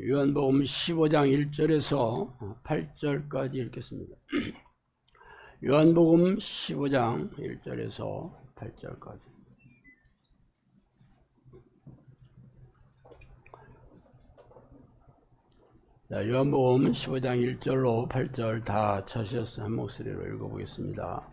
요한복음 15장 1절에서 8절까지 읽겠습니다. 요한복음 15장 1절에서 8절까지. 자, 요한복음 15장 1절로 8절 다 찾으셔서 한 목소리로 읽어보겠습니다.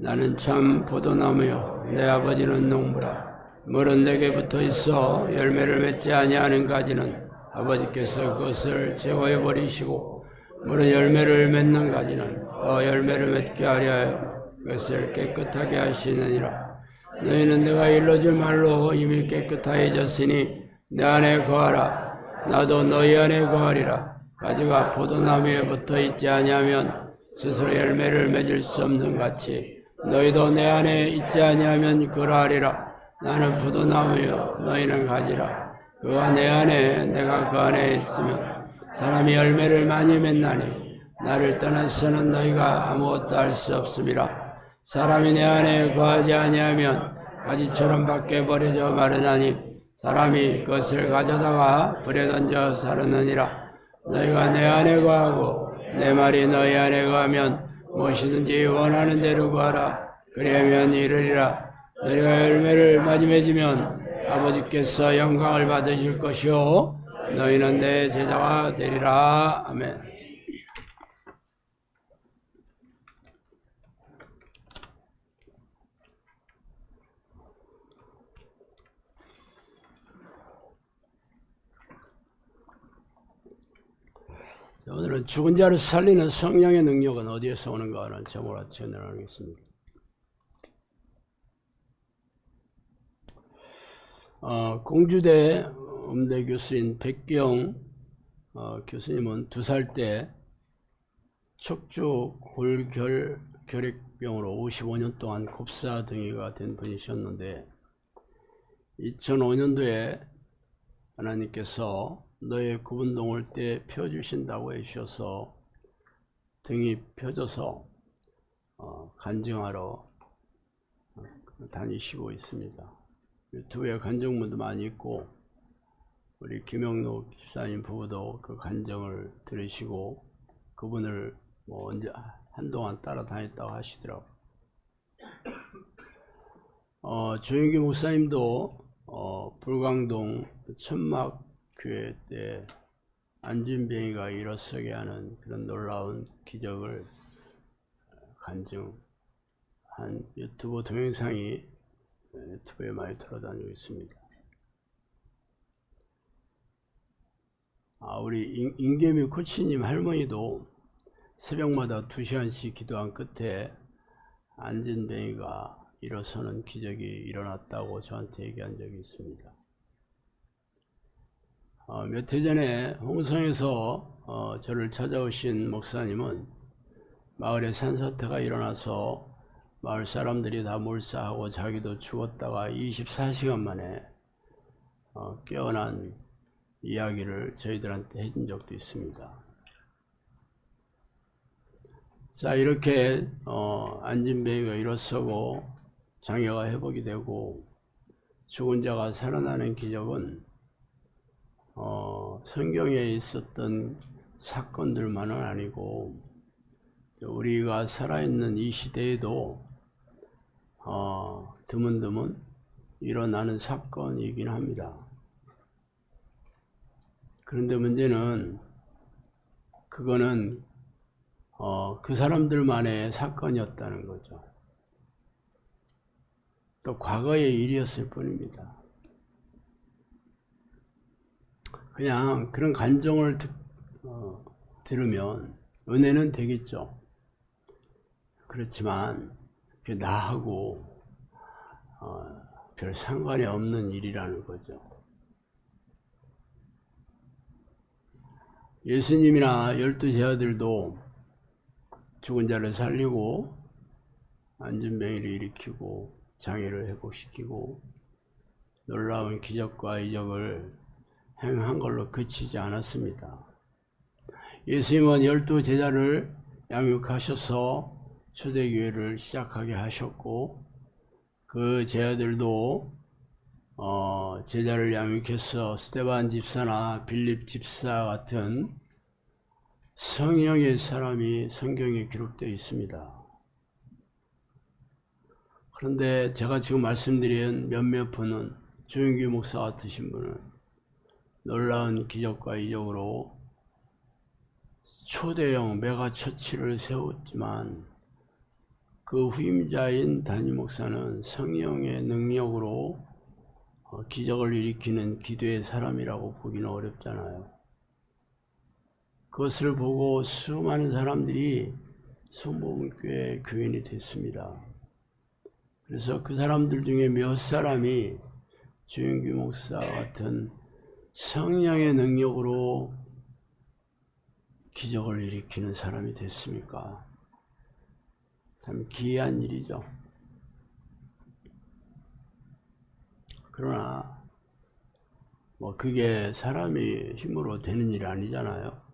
나는 참 포도나무요 내 아버지는 농부라. 물은 내게 붙어 있어 열매를 맺지 아니하는 가지는 아버지께서 그것을 제거해 버리시고, 물은 열매를 맺는 가지는 더 열매를 맺게 하려 하여 그것을 깨끗하게 하시느니라. 너희는 내가 일러줄 말로 이미 깨끗하여졌으니 내 안에 거하라. 나도 너희 안에 거하리라. 가지가 포도나무에 붙어 있지 아니하면 스스로 열매를 맺을 수 없는 같이 너희도 내 안에 있지 아니하면 그러하리라. 나는 포도나무요 너희는 가지라. 그가 내 안에 내가 그 안에 있으면 사람이 열매를 많이 맺나니 나를 떠나서는 너희가 아무것도 할 수 없음이라. 사람이 내 안에 거하지 아니하면 가지처럼 밖에 버려져 마르나니 사람이 그것을 가져다가 불에 던져 사르느니라. 너희가 내 안에 거하고 내 말이 너희 안에 거하면 무엇이든지 원하는 대로 구하라. 그리하면 이르리라. 너희가 열매를 많이 맺으면 아버지께서 영광을 받으실 것이요 너희는 내 제자가 되리라. 아멘. 오늘은 죽은 자를 살리는 성령의 능력은 어디에서 오는가 하는 제목으로 진행하겠습니다. 공주대 음대 교수인 백경 교수님은 2살 때 척추 골결핵병으로 55년 동안 곱사등이가 된 분이셨는데 2005년도에 하나님께서 너의 구분동 올 때 펴주신다고 해주셔서 등이 펴져서 간증하러 다니시고 있습니다. 유튜브에 간증문도 많이 있고 우리 김영록 집사님 부부도 그 간증을 들으시고 그분을 언제 한동안 따라다녔다고 하시더라고요. 조영기 목사님도 불광동 천막교회 때 안진병이가 일어서게 하는 그런 놀라운 기적을 간증한 유튜브 동영상이 유튜브에 많이 돌아다니고 있습니다. 우리 임계미 코치님 할머니도 새벽마다 2시간씩 기도한 끝에 안진뱅이가 일어서는 기적이 일어났다고 저한테 얘기한 적이 있습니다. 몇 해 전에 홍성에서 저를 찾아오신 목사님은 마을에 산사태가 일어나서 마을 사람들이 다 몰사하고 자기도 죽었다가 24시간 만에 깨어난 이야기를 저희들한테 해준 적도 있습니다. 자, 이렇게 안진뱅이가 일어서고 장애가 회복이 되고 죽은 자가 살아나는 기적은 성경에 있었던 사건들만은 아니고 우리가 살아있는 이 시대에도 드문드문 일어나는 사건이긴 합니다. 그런데 문제는 그거는 그 사람들만의 사건이었다는 거죠. 또 과거의 일이었을 뿐입니다. 그냥 그런 간증을 들으면 은혜는 되겠죠. 그렇지만 나하고 별 상관이 없는 일이라는 거죠. 예수님이나 12제자들도 죽은 자를 살리고 안진병이를 일으키고 장애를 회복시키고 놀라운 기적과 이적을 행한 걸로 그치지 않았습니다. 예수님은 12제자를 양육하셔서 초대교회를 시작하게 하셨고 그 제자들도 제자를 양육해서 스데반 집사나 빌립 집사 같은 성령의 사람이 성경에 기록되어 있습니다. 그런데 제가 지금 말씀드린 몇몇 분은, 조영규 목사 같으신 분은 놀라운 기적과 이적으로 초대형 메가처치를 세웠지만, 그 후임자인 담임 목사는 성령의 능력으로 기적을 일으키는 기도의 사람이라고 보기는 어렵잖아요. 그것을 보고 수많은 사람들이 성복음교회 교인이 됐습니다. 그래서 그 사람들 중에 몇 사람이 조영규 목사 같은 성령의 능력으로 기적을 일으키는 사람이 됐습니까? 참 기이한 일이죠. 그러나 그게 사람이 힘으로 되는 일이 아니잖아요.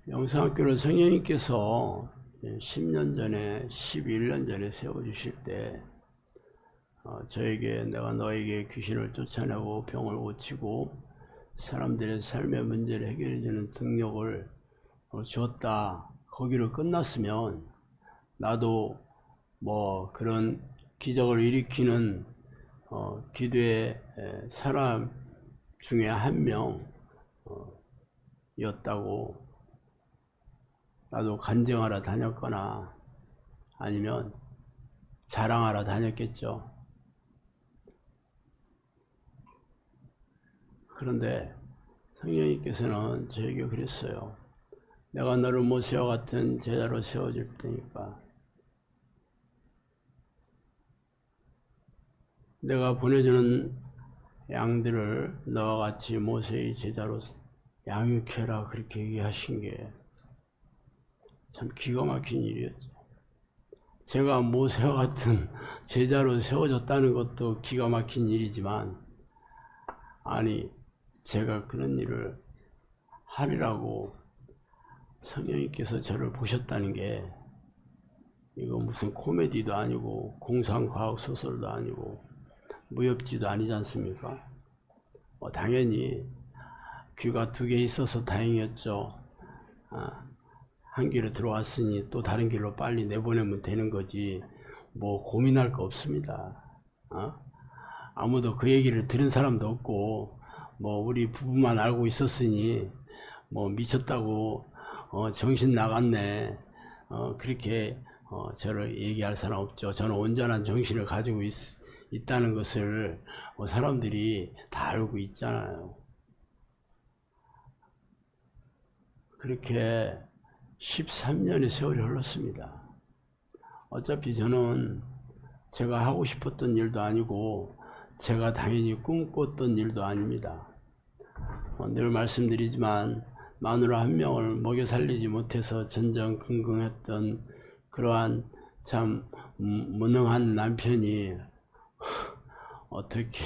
영성학교를 성령님께서 10년 전에, 11년 전에 세워주실 때 저에게 내가 너에게 귀신을 쫓아내고 병을 고치고 사람들의 삶의 문제를 해결해주는 능력을 주었다. 거기로 끝났으면 나도 그런 기적을 일으키는 기도의 사람 중에 한 명이었다고 나도 간증하러 다녔거나 아니면 자랑하러 다녔겠죠. 그런데 성령님께서는 저에게 그랬어요. 내가 너를 모세와 같은 제자로 세워줄 테니까 내가 보내주는 양들을 너와 같이 모세의 제자로 양육해라, 그렇게 얘기하신 게 참 기가 막힌 일이었죠. 제가 모세와 같은 제자로 세워졌다는 것도 기가 막힌 일이지만, 아니 제가 그런 일을 하리라고 성령님께서 저를 보셨다는 게 이거 무슨 코미디도 아니고 공상과학 소설도 아니고 무협지도 아니지 않습니까? 당연히 귀가 2개 있어서 다행이었죠. 한 길로 들어왔으니 또 다른 길로 빨리 내보내면 되는 거지 고민할 거 없습니다. 아무도 그 얘기를 들은 사람도 없고 우리 부부만 알고 있었으니 미쳤다고 정신 나갔네 그렇게 저를 얘기할 사람 없죠. 저는 온전한 정신을 가지고 있다는 것을 사람들이 다 알고 있잖아요. 그렇게 13년의 세월이 흘렀습니다. 어차피 저는 제가 하고 싶었던 일도 아니고 제가 당연히 꿈꿨던 일도 아닙니다. 늘 말씀드리지만 마누라 한 명을 먹여 살리지 못해서 전전긍긍했던 그러한 참 무능한 남편이 어떻게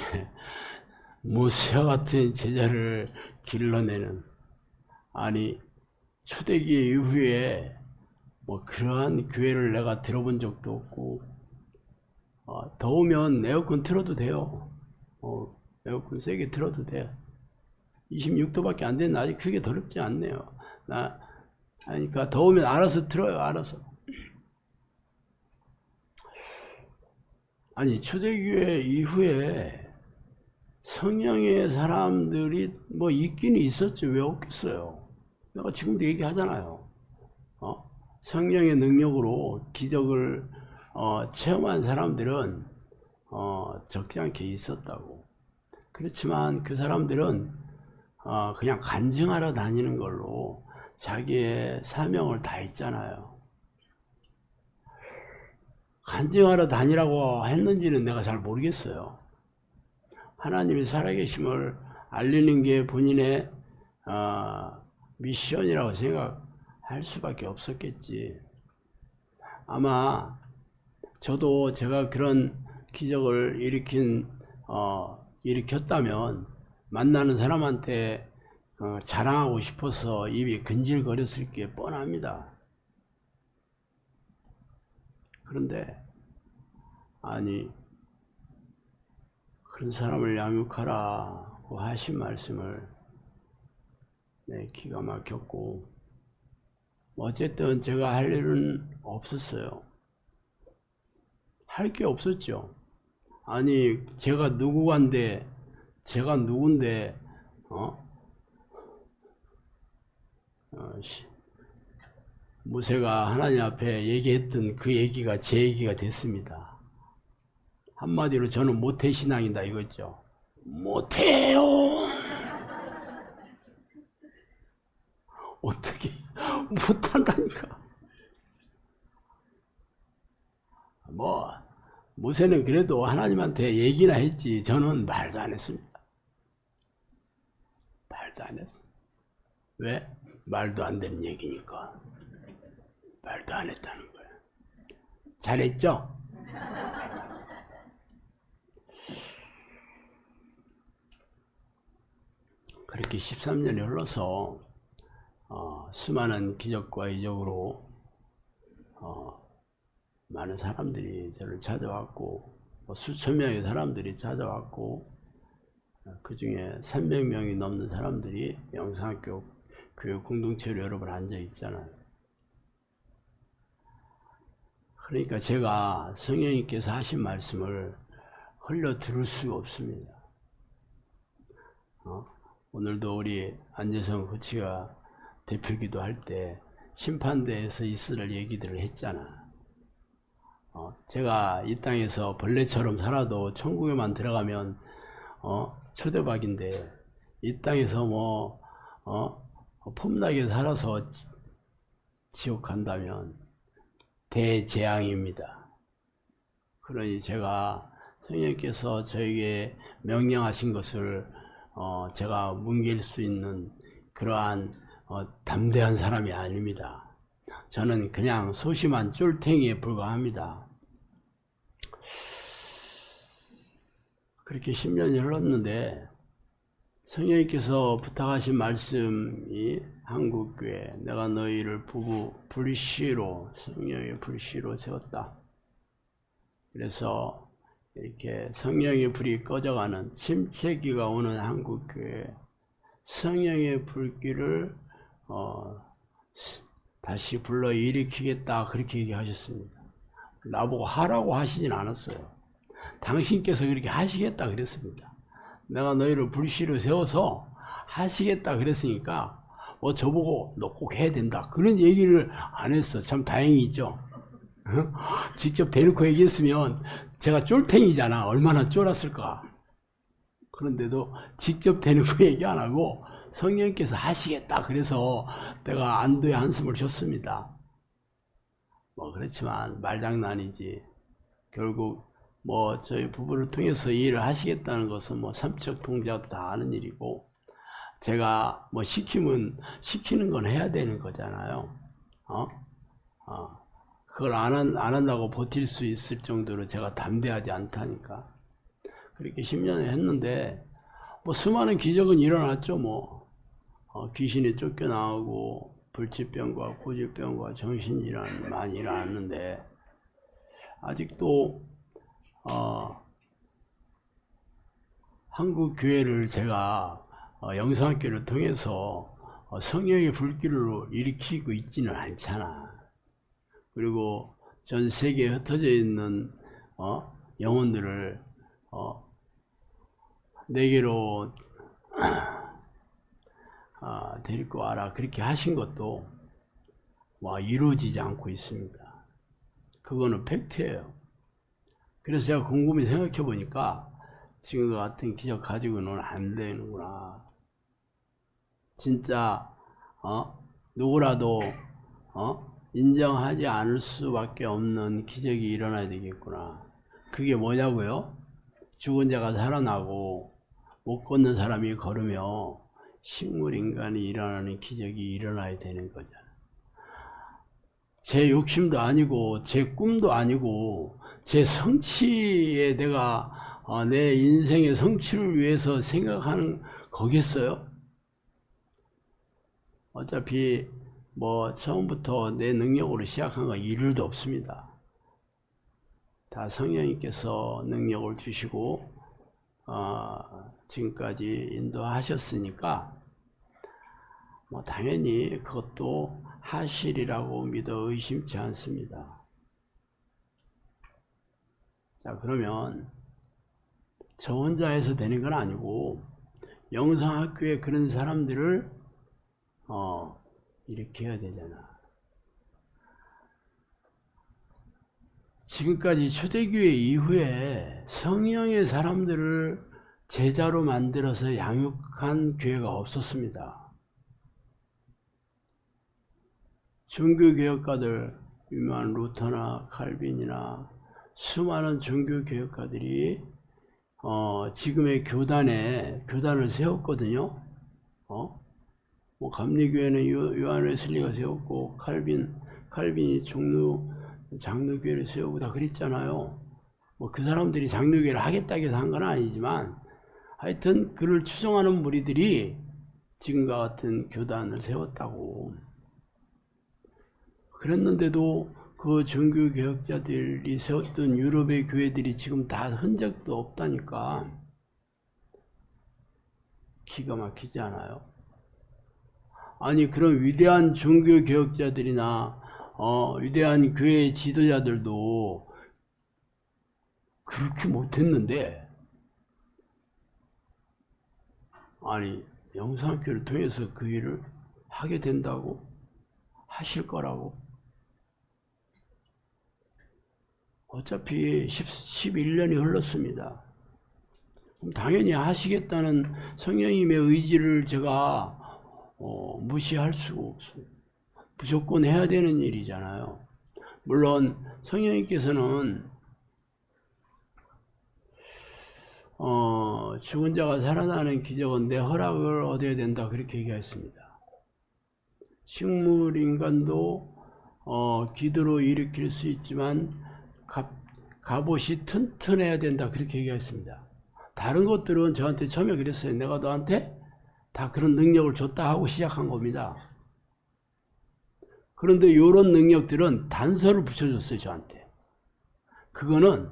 모세와 같은 제자를 길러내는, 아니 초대기 이후에 그러한 교회를 내가 들어본 적도 없고, 더우면 에어컨 틀어도 돼요. 에어컨 세게 틀어도 돼요. 26도밖에 안 되는 아직 크게 더럽지 않네요. 그러니까 더우면 알아서 틀어요. 알아서. 아니 초대교회 이후에 성령의 사람들이 있기는 있었죠. 왜 없겠어요. 내가 지금도 얘기하잖아요. 성령의 능력으로 기적을 체험한 사람들은 적지 않게 있었다고. 그렇지만 그 사람들은 그냥 간증하러 다니는 걸로 자기의 사명을 다했잖아요. 간증하러 다니라고 했는지는 내가 잘 모르겠어요. 하나님이 살아계심을 알리는 게 본인의 미션이라고 생각할 수밖에 없었겠지. 아마 저도 제가 그런 기적을 일으켰다면 만나는 사람한테 자랑하고 싶어서 입이 근질거렸을 게 뻔합니다. 그런데 아니 그런 사람을 양육하라고 하신 말씀을 기가 막혔고, 어쨌든 제가 할 일은 없었어요. 할 게 없었죠. 아니 제가 누군데 모세가 하나님 앞에 얘기했던 그 얘기가 제 얘기가 됐습니다. 한마디로 저는 모태신앙이다 이거죠. 못해요. 어떻게 못한다니까. 모세는 그래도 하나님한테 얘기나 했지, 저는 말도 안 했습니다. 말도 안 했어. 왜? 말도 안 되는 얘기니까. 말도 안 했다는 거예요. 잘했죠? 그렇게 13년이 흘러서 수많은 기적과 이적으로 많은 사람들이 저를 찾아왔고, 수천 명의 사람들이 찾아왔고, 그 중에 300명이 넘는 사람들이 영상학교 교육 공동체로 여러분 앉아 있잖아요. 그러니까 제가 성령님께서 하신 말씀을 흘려 들을 수가 없습니다. 오늘도 우리 안재성 코치가 대표기도 할 때 심판대에서 있을 얘기들을 했잖아. 제가 이 땅에서 벌레처럼 살아도 천국에만 들어가면 초대박인데, 이 땅에서 폼나게 살아서 지옥 간다면 대재앙입니다. 그러니 제가 성령께서 저에게 명령하신 것을 제가 뭉갤 수 있는 그러한 담대한 사람이 아닙니다. 저는 그냥 소심한 쫄탱이에 불과합니다. 그렇게 10년이 흘렀는데 성령님께서 부탁하신 말씀이 한국교회, 내가 너희를 불시로, 성령의 불시로 세웠다. 그래서 이렇게 성령의 불이 꺼져가는 침체기가 오는 한국교회, 성령의 불길을 다시 불러 일으키겠다, 그렇게 얘기하셨습니다. 나보고 하라고 하시진 않았어요. 당신께서 그렇게 하시겠다 그랬습니다. 내가 너희를 불시로 세워서 하시겠다 그랬으니까 저보고 너 꼭 해야 된다, 그런 얘기를 안 했어. 참 다행이죠. 직접 대놓고 얘기했으면 제가 쫄탱이잖아. 얼마나 쫄았을까. 그런데도 직접 대놓고 얘기 안 하고 성령께서 하시겠다 그래서 내가 안도의 한숨을 쉬었습니다. 그렇지만 말장난이지. 결국 저희 부부를 통해서 이 일을 하시겠다는 것은 삼척동자도 다 아는 일이고, 제가 시키는 건 해야 되는 거잖아요. 그걸 안 한다고 버틸 수 있을 정도로 제가 담대하지 않다니까. 그렇게 10년을 했는데 수많은 기적은 일어났죠. 귀신이 쫓겨나오고 불치병과 고질병과 정신질환이 많이 일어났는데, 아직도 한국 교회를 제가 영상학교를 통해서 성령의 불길로 일으키고 있지는 않잖아. 그리고 전 세계에 흩어져 있는 영혼들을 내게로 데리고 와라, 그렇게 하신 것도 이루어지지 않고 있습니다. 그거는 팩트예요. 그래서 제가 곰곰이 생각해 보니까 지금 같은 기적 가지고는 안 되는구나. 진짜 누구라도 인정하지 않을 수밖에 없는 기적이 일어나야 되겠구나. 그게 뭐냐고요? 죽은 자가 살아나고 못 걷는 사람이 걸으며 식물인간이 일어나는 기적이 일어나야 되는 거잖아. 제 욕심도 아니고 제 꿈도 아니고 제 성취에 내가 내 인생의 성취를 위해서 생각하는 거겠어요? 어차피 처음부터 내 능력으로 시작한 거 일도 없습니다. 다 성령님께서 능력을 주시고 지금까지 인도하셨으니까 뭐 당연히 그것도 하시리라고 믿어 의심치 않습니다. 자, 그러면 저 혼자 해서 되는 건 아니고 영성학교에 그런 사람들을 이렇게 해야 되잖아. 지금까지 초대교회 이후에 성령의 사람들을 제자로 만들어서 양육한 교회가 없었습니다. 종교개혁가들, 유명한 루터나 칼빈이나 수많은 종교개혁가들이 지금의 교단을 세웠거든요. 뭐 감리교회는 요한 웨슬리가 세웠고 칼빈이 장로교회를 세우고 다 그랬잖아요. 뭐 그 사람들이 장로교회를 하겠다고 해서 한 건 아니지만 하여튼 그를 추종하는 무리들이 지금과 같은 교단을 세웠다고. 그랬는데도 그 종교개혁자들이 세웠던 유럽의 교회들이 지금 다 흔적도 없다니까 기가 막히지 않아요? 아니 그런 위대한 종교개혁자들이나 위대한 교회 지도자들도 그렇게 못했는데 아니 영성학교를 통해서 그 일을 하게 된다고? 하실 거라고? 어차피 11년이 흘렀습니다. 그럼 당연히 하시겠다는 성령님의 의지를 제가 무시할 수가 없어요. 무조건 해야 되는 일이잖아요. 물론 성령님께서는 죽은 자가 살아나는 기적은 내 허락을 얻어야 된다 그렇게 얘기했습니다. 식물인간도 기도로 일으킬 수 있지만 갑옷이 튼튼해야 된다 그렇게 얘기했습니다. 다른 것들은 저한테 처음에 그랬어요. 내가 너한테 다 그런 능력을 줬다 하고 시작한 겁니다. 그런데 이런 능력들은 단서를 붙여줬어요. 저한테. 그거는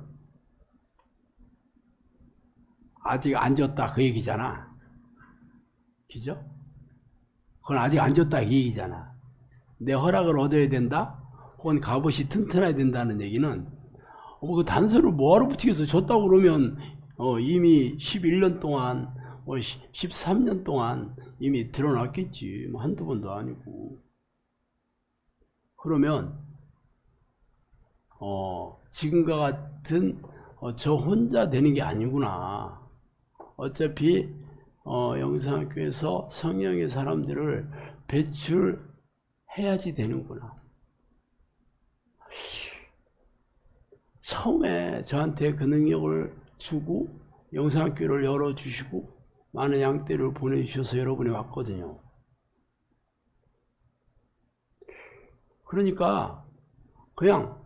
아직 안 줬다 그 얘기잖아. 그죠? 그건 아직 안 줬다 이 얘기잖아. 내 허락을 얻어야 된다? 혹은 갑옷이 튼튼해야 된다는 얘기는 그 단서를 뭐하러 붙이겠어? 줬다고 그러면 이미 11년 동안 13년 동안 이미 드러났겠지. 뭐 한두 번도 아니고. 그러면 지금과 같은 저 혼자 되는 게 아니구나. 어차피 영성학교에서 성령의 사람들을 배출해야지 되는구나. 처음에 저한테 그 능력을 주고 영성학교를 열어주시고 많은 양떼를 보내주셔서 여러분이 왔거든요. 그러니까 그냥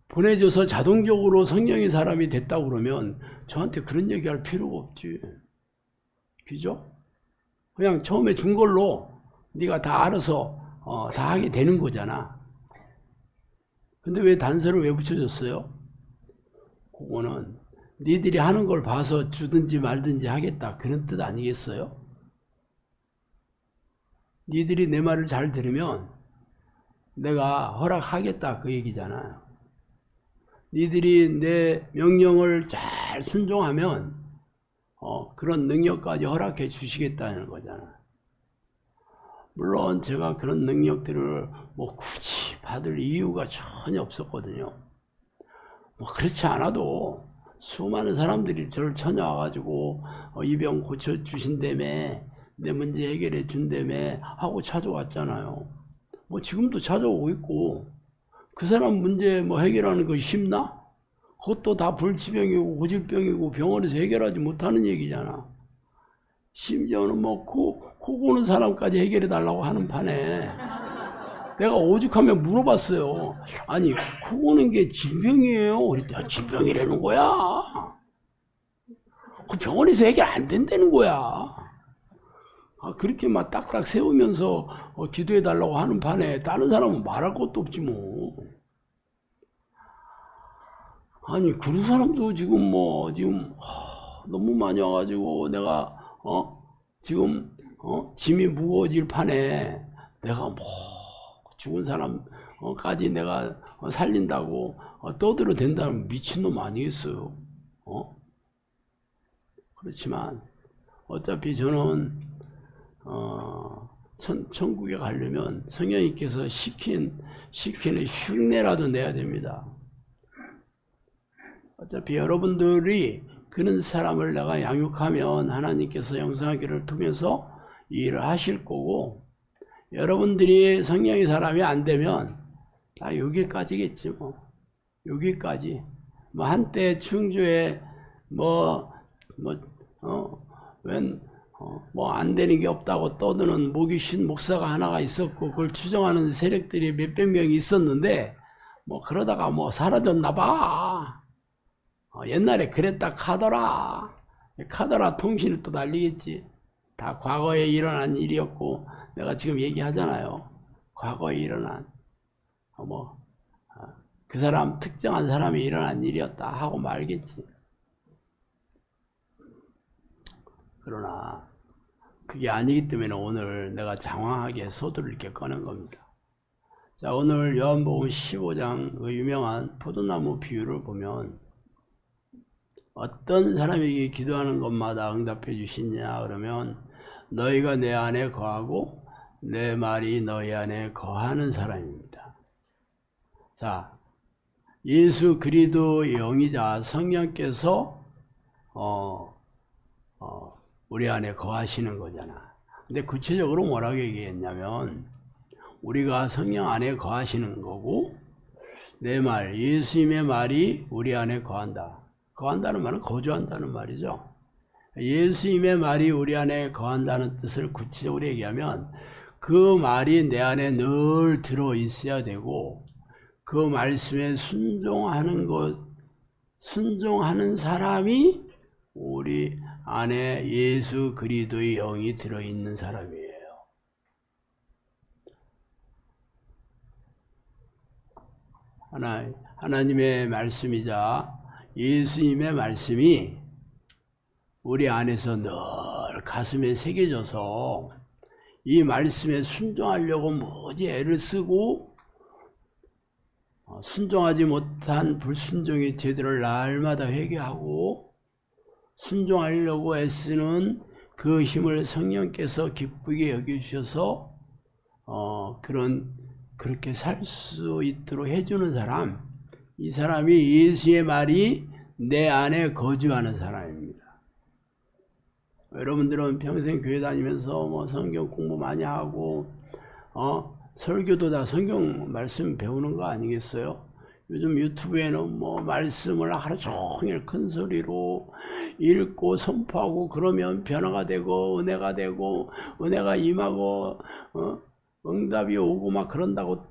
보내줘서 자동적으로 성령의 사람이 됐다고 그러면 저한테 그런 얘기할 필요가 없지. 그죠? 그냥 처음에 준 걸로 네가 다 알아서 다 하게 되는 거잖아. 근데 왜 단서를 왜 붙여줬어요? 그거는 니들이 하는 걸 봐서 주든지 말든지 하겠다 그런 뜻 아니겠어요? 니들이 내 말을 잘 들으면 내가 허락하겠다 그 얘기잖아요. 니들이 내 명령을 잘 순종하면 그런 능력까지 허락해 주시겠다는 거잖아. 물론 제가 그런 능력들을 뭐 굳이 받을 이유가 전혀 없었거든요. 뭐 그렇지 않아도 수많은 사람들이 저를 찾아와가지고 이 병 고쳐주신다며 내 문제 해결해 준다며 하고 찾아왔잖아요. 뭐 지금도 찾아오고 있고 그 사람 문제 뭐 해결하는 거 쉽나? 그것도 다 불치병이고 고질병이고 병원에서 해결하지 못하는 얘기잖아. 심지어는 뭐 코 고는 사람까지 해결해 달라고 하는 판에 내가 오죽하면 물어봤어요. 아니 코 고는 게 질병이에요. 그랬더니 질병이라는 거야. 그 병원에서 해결 안 된다는 거야. 그렇게 막 딱딱 세우면서 기도해 달라고 하는 판에 다른 사람은 말할 것도 없지 뭐. 아니 그런 사람도 지금 너무 많이 와가지고 내가 지금 짐이 무거워질 판에 내가 죽은 사람까지 내가 살린다고 떠들어댄다는 미친놈 아니겠어요? 그렇지만 어차피 저는 천국에 가려면 성령님께서 시키는 흉내라도 내야 됩니다. 어차피 여러분들이 그런 사람을 내가 양육하면 하나님께서 영성하기를 통해서 이 일을 하실 거고, 여러분들이 성령의 사람이 안 되면 다 여기까지겠지 여기까지. 한때 충주에 안 되는 게 없다고 떠드는 목이 쉰 목사가 하나가 있었고, 그걸 추정하는 세력들이 몇백 명이 있었는데, 그러다가 사라졌나 봐. 옛날에 그랬다 카더라 통신을 또 날리겠지. 다 과거에 일어난 일이었고, 내가 지금 얘기하잖아요. 과거에 일어난, 그 사람, 특정한 사람이 일어난 일이었다 하고 말겠지. 그러나, 그게 아니기 때문에 오늘 내가 장황하게 소두를 이렇게 꺼낸 겁니다. 자, 오늘 요한복음 15장 그 유명한 포도나무 비유를 보면, 어떤 사람에게 기도하는 것마다 응답해 주시냐 그러면 너희가 내 안에 거하고 내 말이 너희 안에 거하는 사람입니다. 자, 예수 그리스도의 영이자 성령께서 우리 안에 거하시는 거잖아. 근데 구체적으로 뭐라고 얘기했냐면, 우리가 성령 안에 거하시는 거고, 내 말, 예수님의 말이 우리 안에 거한다. 거한다는 말은 거주한다는 말이죠. 예수님의 말이 우리 안에 거한다는 뜻을 구체적으로 얘기하면, 그 말이 내 안에 늘 들어있어야 되고, 그 말씀에 순종하는 사람이 우리 안에 예수 그리스도의 영이 들어있는 사람이에요. 하나님의 말씀이자 예수님의 말씀이 우리 안에서 늘 가슴에 새겨져서 이 말씀에 순종하려고 무지 애를 쓰고, 순종하지 못한 불순종의 죄들을 날마다 회개하고 순종하려고 애쓰는 그 힘을 성령께서 기쁘게 여겨주셔서 그렇게 살 수 있도록 해주는 사람, 이 사람이 예수의 말이 내 안에 거주하는 사람입니다. 여러분들은 평생 교회 다니면서 성경 공부 많이 하고 설교도 다 성경 말씀 배우는 거 아니겠어요? 요즘 유튜브에는 말씀을 하루 종일 큰 소리로 읽고 선포하고 그러면 변화가 되고 은혜가 임하고 응답이 오고 막 그런다고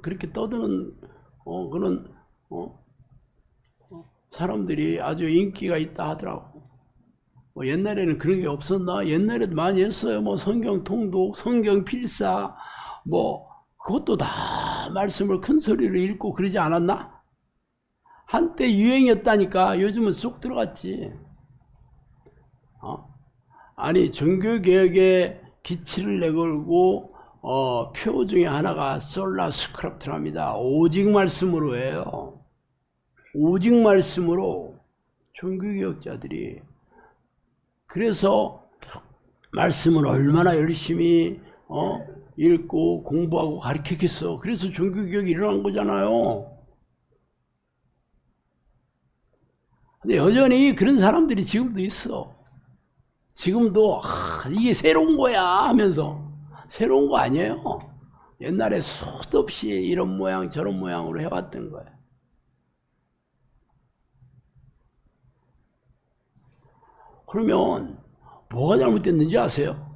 그렇게 떠드는 그런 사람들이 아주 인기가 있다 하더라고. 옛날에는 그런 게 없었나? 옛날에도 많이 했어요. 성경 통독, 성경 필사, 그것도 다 말씀을 큰 소리로 읽고 그러지 않았나? 한때 유행이었다니까. 요즘은 쏙 들어갔지. 아니, 종교개혁에 기치를 내걸고 표 중에 하나가 솔라 스크립트랍니다. 오직 말씀으로 해요. 오직 말씀으로 종교개혁자들이. 그래서 말씀을 얼마나 열심히 읽고 공부하고 가르치겠어. 그래서 종교개혁이 일어난 거잖아요. 근데 여전히 그런 사람들이 지금도 있어. 지금도 이게 새로운 거야 하면서. 새로운 거 아니에요. 옛날에 수도 없이 이런 모양 저런 모양으로 해왔던 거야. 그러면 뭐가 잘못됐는지 아세요?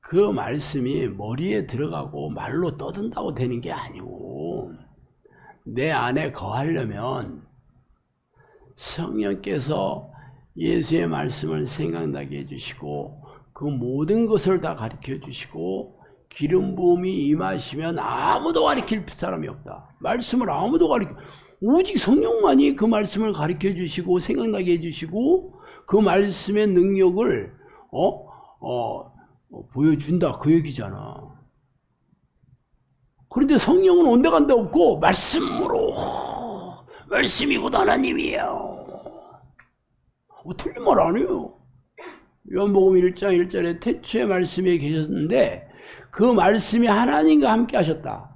그 말씀이 머리에 들어가고 말로 떠든다고 되는 게 아니고, 내 안에 거하려면 성령께서 예수의 말씀을 생각나게 해주시고 그 모든 것을 다 가르쳐 주시고 기름 부음이 임하시면 아무도 가르칠 사람이 없다. 말씀을 아무도 오직 성령만이 그 말씀을 가르쳐 주시고 생각나게 해주시고 그 말씀의 능력을 보여준다 그 얘기잖아. 그런데 성령은 온데간데 없고 말씀으로 말씀이 곧 하나님이에요. 틀린 말 아니에요. 요한복음 1장 1절에 태초에 말씀이 계셨는데 그 말씀이 하나님과 함께 하셨다.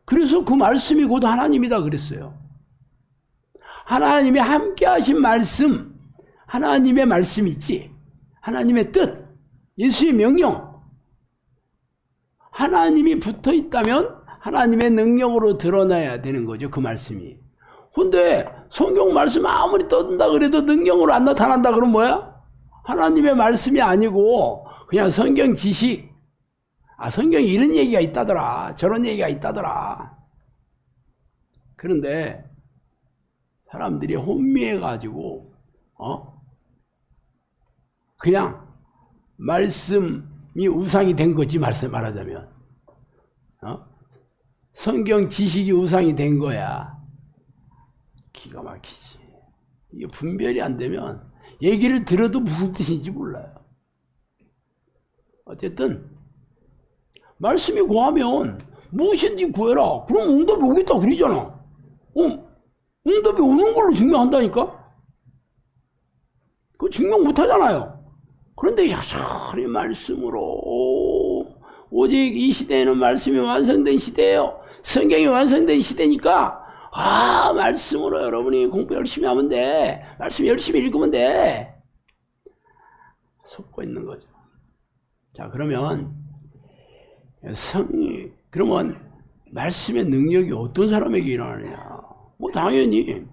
그래서 그 말씀이 곧 하나님이다 그랬어요. 하나님이 함께 하신 말씀, 하나님의 말씀 있지. 하나님의 뜻, 예수의 명령. 하나님이 붙어 있다면 하나님의 능력으로 드러나야 되는 거죠. 그 말씀이. 근데 성경 말씀 아무리 떠든다 그래도 능력으로 안 나타난다 그러면 뭐야? 하나님의 말씀이 아니고 그냥 성경 지식. 성경에 이런 얘기가 있다더라. 저런 얘기가 있다더라. 그런데 사람들이 혼미해가지고 그냥 말씀이 우상이 된 거지 말하자면 성경 지식이 우상이 된 거야. 기가 막히지. 이게 분별이 안 되면 얘기를 들어도 무슨 뜻인지 몰라요. 어쨌든 말씀이 구하면 무엇인지 구해라. 그럼 응답이 오겠다 그러잖아. 응답이 오는 걸로 증명한다니까? 그거 증명 못 하잖아요. 그런데 여전히 말씀으로 오직 이 시대에는 말씀이 완성된 시대예요. 성경이 완성된 시대니까 말씀으로 여러분이 공부 열심히 하면 돼. 말씀 열심히 읽으면 돼. 속고 있는 거죠. 자, 그러면 그러면 말씀의 능력이 어떤 사람에게 일어나느냐? 당연히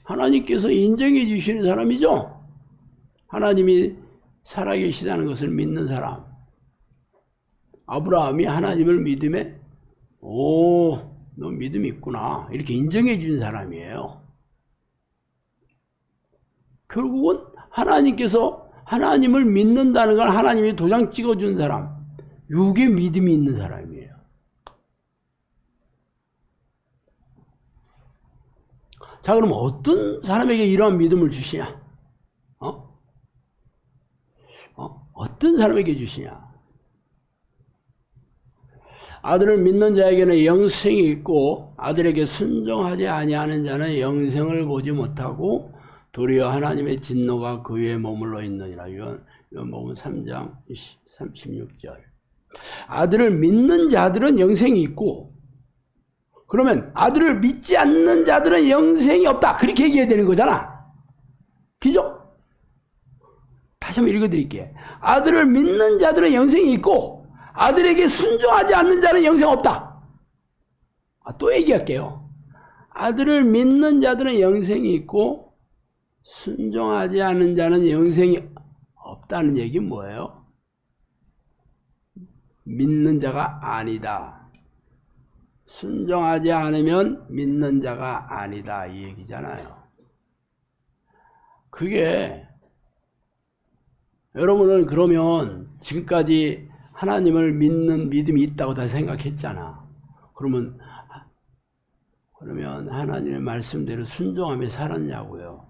하나님께서 인정해 주시는 사람이죠. 하나님이 살아계시다는 것을 믿는 사람. 아브라함이 하나님을 믿음에 너 믿음이 있구나 이렇게 인정해 준 사람이에요. 결국은 하나님께서 하나님을 믿는다는 걸 하나님이 도장 찍어준 사람, 이게 믿음이 있는 사람이에요. 자, 그럼 어떤 사람에게 이러한 믿음을 주시냐? 어떤 사람에게 주시냐? 아들을 믿는 자에게는 영생이 있고 아들에게 순종하지 아니하는 자는 영생을 보지 못하고 도리어 하나님의 진노가 그 위에 머물러 있느니라. 요한복음 3장 36절. 아들을 믿는 자들은 영생이 있고, 그러면 아들을 믿지 않는 자들은 영생이 없다. 그렇게 얘기해야 되는 거잖아. 그죠? 다시 한번 읽어드릴게요. 아들을 믿는 자들은 영생이 있고 아들에게 순종하지 않는 자는 영생 없다. 또 얘기할게요. 아들을 믿는 자들은 영생이 있고 순종하지 않는 자는 영생이 없다는 얘기는 뭐예요? 믿는 자가 아니다. 순종하지 않으면 믿는 자가 아니다 이 얘기잖아요. 그게 여러분은 그러면 지금까지 하나님을 믿는 믿음이 있다고 다 생각했잖아. 그러면 하나님의 말씀대로 순종하며 살았냐고요.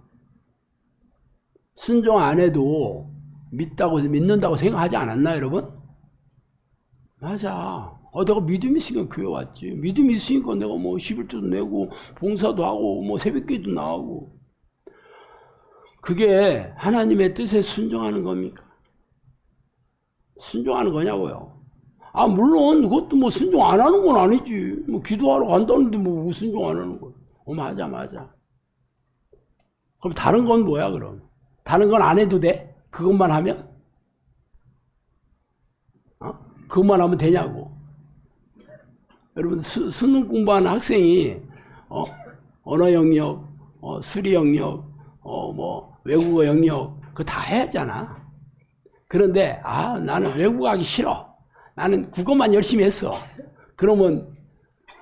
순종 안 해도 믿는다고 생각하지 않았나 여러분? 맞아. 내가 믿음이 있으니까 교회 왔지. 믿음이 있으니까 내가 11조도 내고 봉사도 하고 새벽기도 나가고. 그게 하나님의 뜻에 순종하는 겁니까? 순종하는 거냐고요. 물론 그것도 순종 안 하는 건 아니지. 기도하러 간다는데 순종 안 하는 거야. 맞아. 그럼 다른 건 뭐야 그럼? 다른 건 안 해도 돼? 그것만 하면? 그것만 하면 되냐고. 여러분 수능 공부하는 학생이 언어 영역, 수리 영역, 외국어 영역 그거 다 해야 하잖아. 그런데 나는 외국어 하기 싫어. 나는 국어만 열심히 했어. 그러면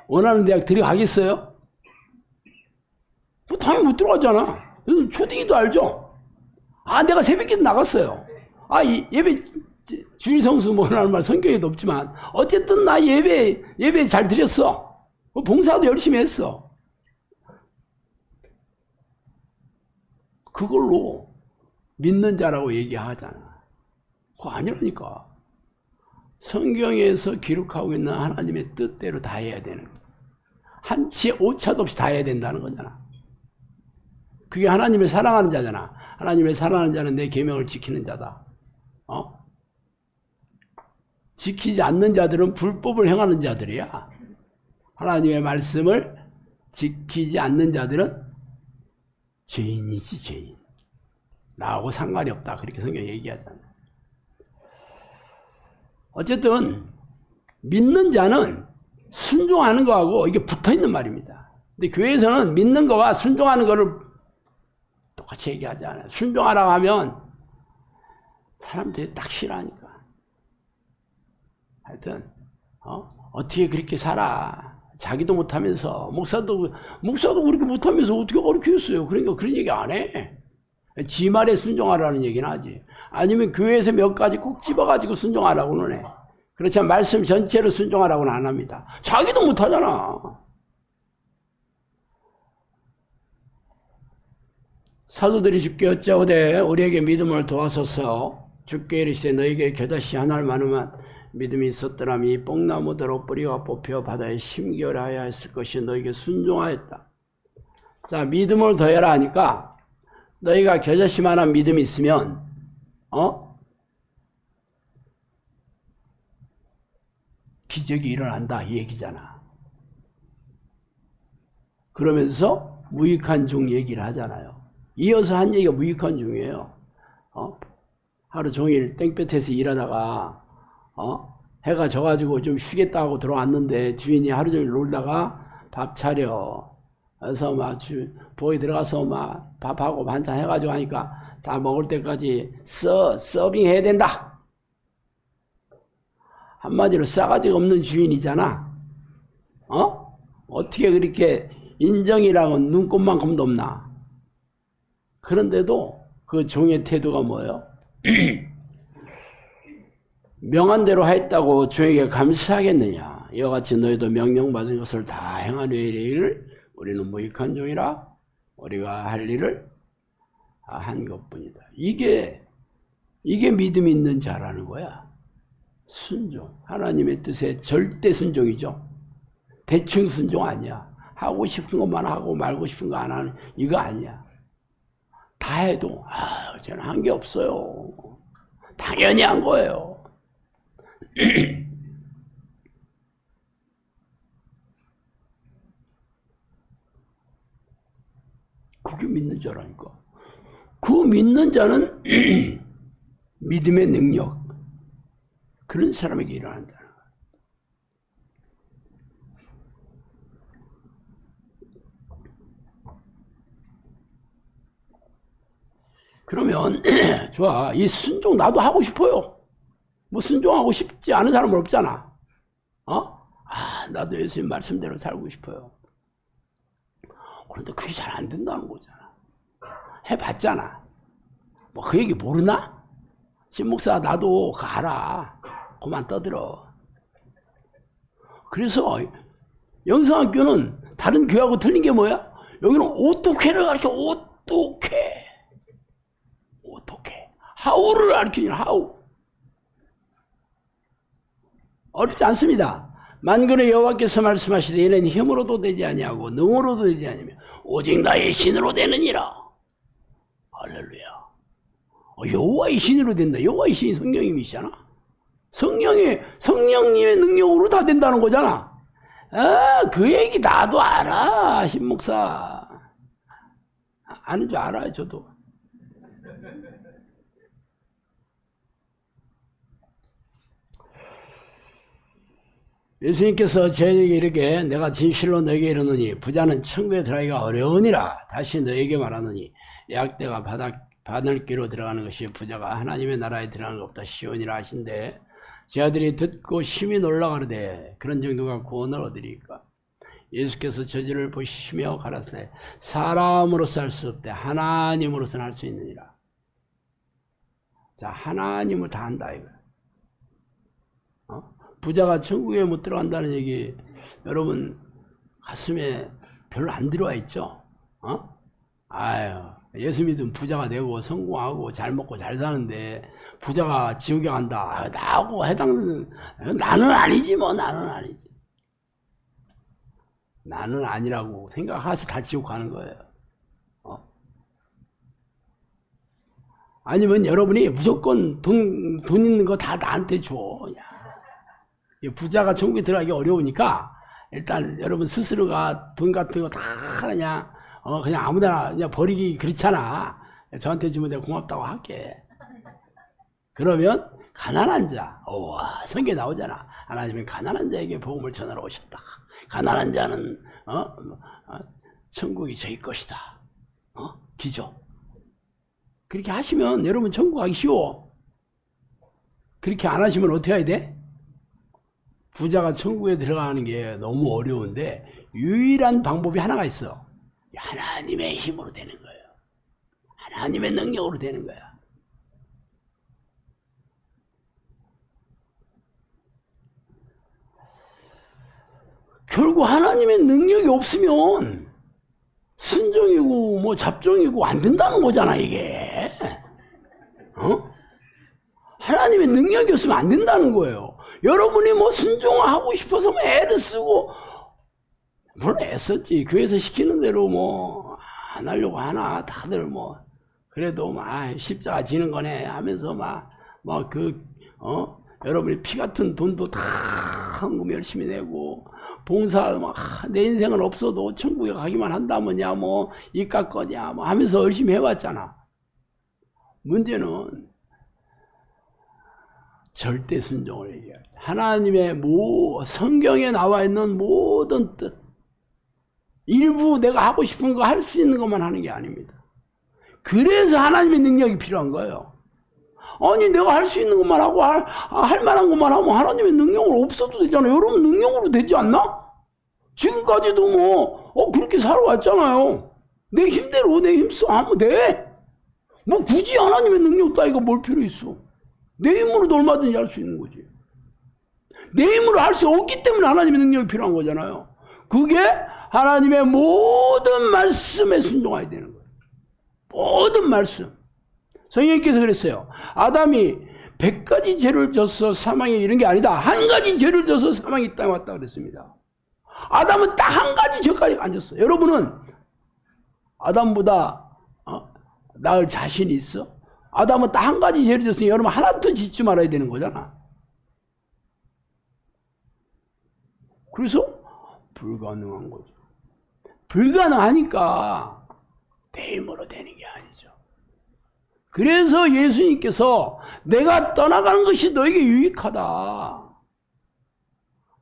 원하는 대학 들어가겠어요? 당연히 못 들어가잖아. 초딩이도 알죠? 내가 새벽기도 나갔어요. 예배 주일 성수 뭐라는 말 성경에도 없지만 어쨌든 나 예배 잘 드렸어. 봉사도 열심히 했어. 그걸로 믿는 자라고 얘기하잖아. 그거 아니라니까. 성경에서 기록하고 있는 하나님의 뜻대로 다 해야 되는 거야. 한치의 오차도 없이 다 해야 된다는 거잖아. 그게 하나님을 사랑하는 자잖아. 하나님을 사랑하는 자는 내 계명을 지키는 자다. 지키지 않는 자들은 불법을 행하는 자들이야. 하나님의 말씀을 지키지 않는 자들은 죄인이지, 죄인. 나하고 상관이 없다. 그렇게 성경이 얘기하잖아. 어쨌든 믿는 자는 순종하는 거하고 이게 붙어있는 말입니다. 근데 교회에서는 믿는 거와 순종하는 거를 똑같이 얘기하지 않아요. 순종하라고 하면 사람들이 딱 싫어하니까. 하여튼 어떻게 그렇게 살아. 자기도 못하면서 목사도 그렇게 못하면서 어떻게 가르치겠어요. 그러니까 그런 얘기 안 해. 지 말에 순종하라는 얘기는 하지. 아니면 교회에서 몇 가지 꼭 집어가지고 순종하라고는 해. 그렇지만 말씀 전체로 순종하라고는 안 합니다. 자기도 못하잖아. 사도들이 주께 어찌하오되 우리에게 믿음을 도와소서. 주께 이르시되 너에게 겨자씨 하나를 많으면 믿음이 있었더라면 이 뽕나무대로 뿌리가 뽑혀 바다에 심겨라야 했을 것이 너에게 순종하였다. 자, 믿음을 더해라 하니까 너희가 겨자씨만한 믿음이 있으면 기적이 일어난다 이 얘기잖아. 그러면서 무익한 중 얘기를 하잖아요. 이어서 한 얘기가 무익한 중이에요. 하루 종일 땡볕에서 일하다가 해가 져가지고 좀 쉬겠다 하고 들어왔는데 주인이 하루 종일 놀다가 밥 차려. 그래서 막 부엌에 들어가서 막 밥하고 반찬 해가지고 하니까 다 먹을 때까지 서빙 해야 된다. 한마디로 싸가지가 없는 주인이잖아. 어떻게 그렇게 인정이라고는 눈꼽만큼도 없나. 그런데도 그 종의 태도가 뭐예요? 명한 대로 하였다고 주에게 감사하겠느냐. 이와 같이 너희도 명령받은 것을 다 행한 후에 이르기를 우리는 무익한 종이라 우리가 할 일을 한 것뿐이다. 이게 믿음이 있는 자라는 거야. 순종. 하나님의 뜻에 절대 순종이죠. 대충 순종 아니야. 하고 싶은 것만 하고 말고 싶은 거 안 하는 이거 아니야. 다 해도 쟤는 한 게 없어요. 당연히 한 거예요. 그게 믿는 자라니까. 그 믿는 자는 믿음의 능력, 그런 사람에게 일어난다. 그러면 좋아. 이 순종 나도 하고 싶어요. 뭐 순종하고 싶지 않은 사람은 없잖아. 나도 예수님 말씀대로 살고 싶어요. 그런데 그게 잘 안 된다는 거잖아. 해봤잖아. 뭐 그 얘기 모르나? 신목사 나도 그거 알아. 그만 떠들어. 그래서 영성학교는 다른 교회하고 틀린 게 뭐야? 여기는 어떻게를 가르쳐. 어떻게 하우를 가르치냐. 하우. 어렵지 않습니다. 만군의 여호와께서 말씀하시되 이는 힘으로도 되지 아니하고 능으로도 되지 아니하며 오직 나의 신으로 되느니라. 할렐루야. 여호와의 신으로 된다. 여호와의 신이 성령님이시잖아. 성령님의 능력으로 다 된다는 거잖아. 그 얘기 나도 알아. 신목사. 아는 줄 알아요. 저도. 예수님께서 저에게 이르게 내가 진실로 너에게 이르노니 부자는 천국에 들어가기가 어려우니라. 다시 너에게 말하노니 약대가 바늘기로 들어가는 것이 부자가 하나님의 나라에 들어가는 것보다 쉬우니라 하신대. 제 아들이 듣고 심히 놀라가르되 그런 정도가 구원을 얻으리까. 예수께서 저지를 보시며 가라사대 사람으로서 할 수 없되 하나님으로서는 할 수 있느니라. 자, 하나님을 다 한다 이거. 부자가 천국에 못 들어간다는 얘기 여러분 가슴에 별로 안 들어와 있죠? 아유, 예수 믿으면 부자가 되고 성공하고 잘 먹고 잘 사는데 부자가 지옥에 간다. 나하고 나는 아니지 뭐. 나는 아니지. 나는 아니라고 생각해서 다 지옥 가는 거예요. 아니면 여러분이 무조건 돈 있는 거 다 나한테 줘. 부자가 천국에 들어가기 어려우니까 일단 여러분 스스로가 돈 같은 거 다 그냥 아무데나 그냥 버리기 그렇잖아. 저한테 주면 내가 고맙다고 할게. 그러면 가난한 자, 성경에 나오잖아. 하나님은 가난한 자에게 복음을 전하러 오셨다. 가난한 자는 천국이 저희 것이다. 기죠. 그렇게 하시면 여러분 천국 가기 쉬워. 그렇게 안 하시면 어떻게 해야 돼? 부자가 천국에 들어가는 게 너무 어려운데 유일한 방법이 하나가 있어. 하나님의 힘으로 되는 거예요. 하나님의 능력으로 되는 거야. 결국 하나님의 능력이 없으면 순종이고 뭐 잡종이고 안 된다는 거잖아 이게. 하나님의 능력이 없으면 안 된다는 거예요. 여러분이 뭐 순종하고 싶어서 뭐 애를 쓰고 물론 애썼지. 교회에서 시키는 대로 뭐 안 하려고 하나 다들 뭐 그래도 막 십자가 지는 거네 하면서 여러분이 피 같은 돈도 다 헌금 열심히 내고 봉사 내 인생은 없어도 천국에 가기만 한다면야 뭐 이깟 거냐 뭐 하면서 열심히 해왔잖아. 문제는 절대 순종을 얘기해요. 하나님의 성경에 나와 있는 모든 뜻, 일부 내가 하고 싶은 거 할 수 있는 것만 하는 게 아닙니다. 그래서 하나님의 능력이 필요한 거예요. 아니 내가 할 수 있는 것만 하고 할 만한 것만 하면 하나님의 능력으로 없어도 되잖아요. 여러분 능력으로 되지 않나? 지금까지도 뭐 그렇게 살아왔잖아요. 내 힘대로 내 힘써 하면 돼. 뭐 굳이 하나님의 능력 따위가 뭘 필요 있어. 내 힘으로도 얼마든지 할 수 있는 거지. 내 힘으로 할 수 없기 때문에 하나님의 능력이 필요한 거잖아요. 그게 하나님의 모든 말씀에 순종해야 되는 거예요. 모든 말씀. 성령님께서 그랬어요. 아담이 100가지 죄를 져서 사망에 이른 게 아니다. 한 가지 죄를 져서 사망이 이 땅에 왔다 그랬습니다. 아담은 딱 한 가지 죄까지 앉았어요. 여러분은 아담보다 나을 자신이 있어? 아담은 딱 한 가지 죄를 졌으니 여러분 하나도 짓지 말아야 되는 거잖아. 그래서 불가능한 거죠. 불가능하니까 내 힘으로 되는 게 아니죠. 그래서 예수님께서 내가 떠나가는 것이 너에게 유익하다.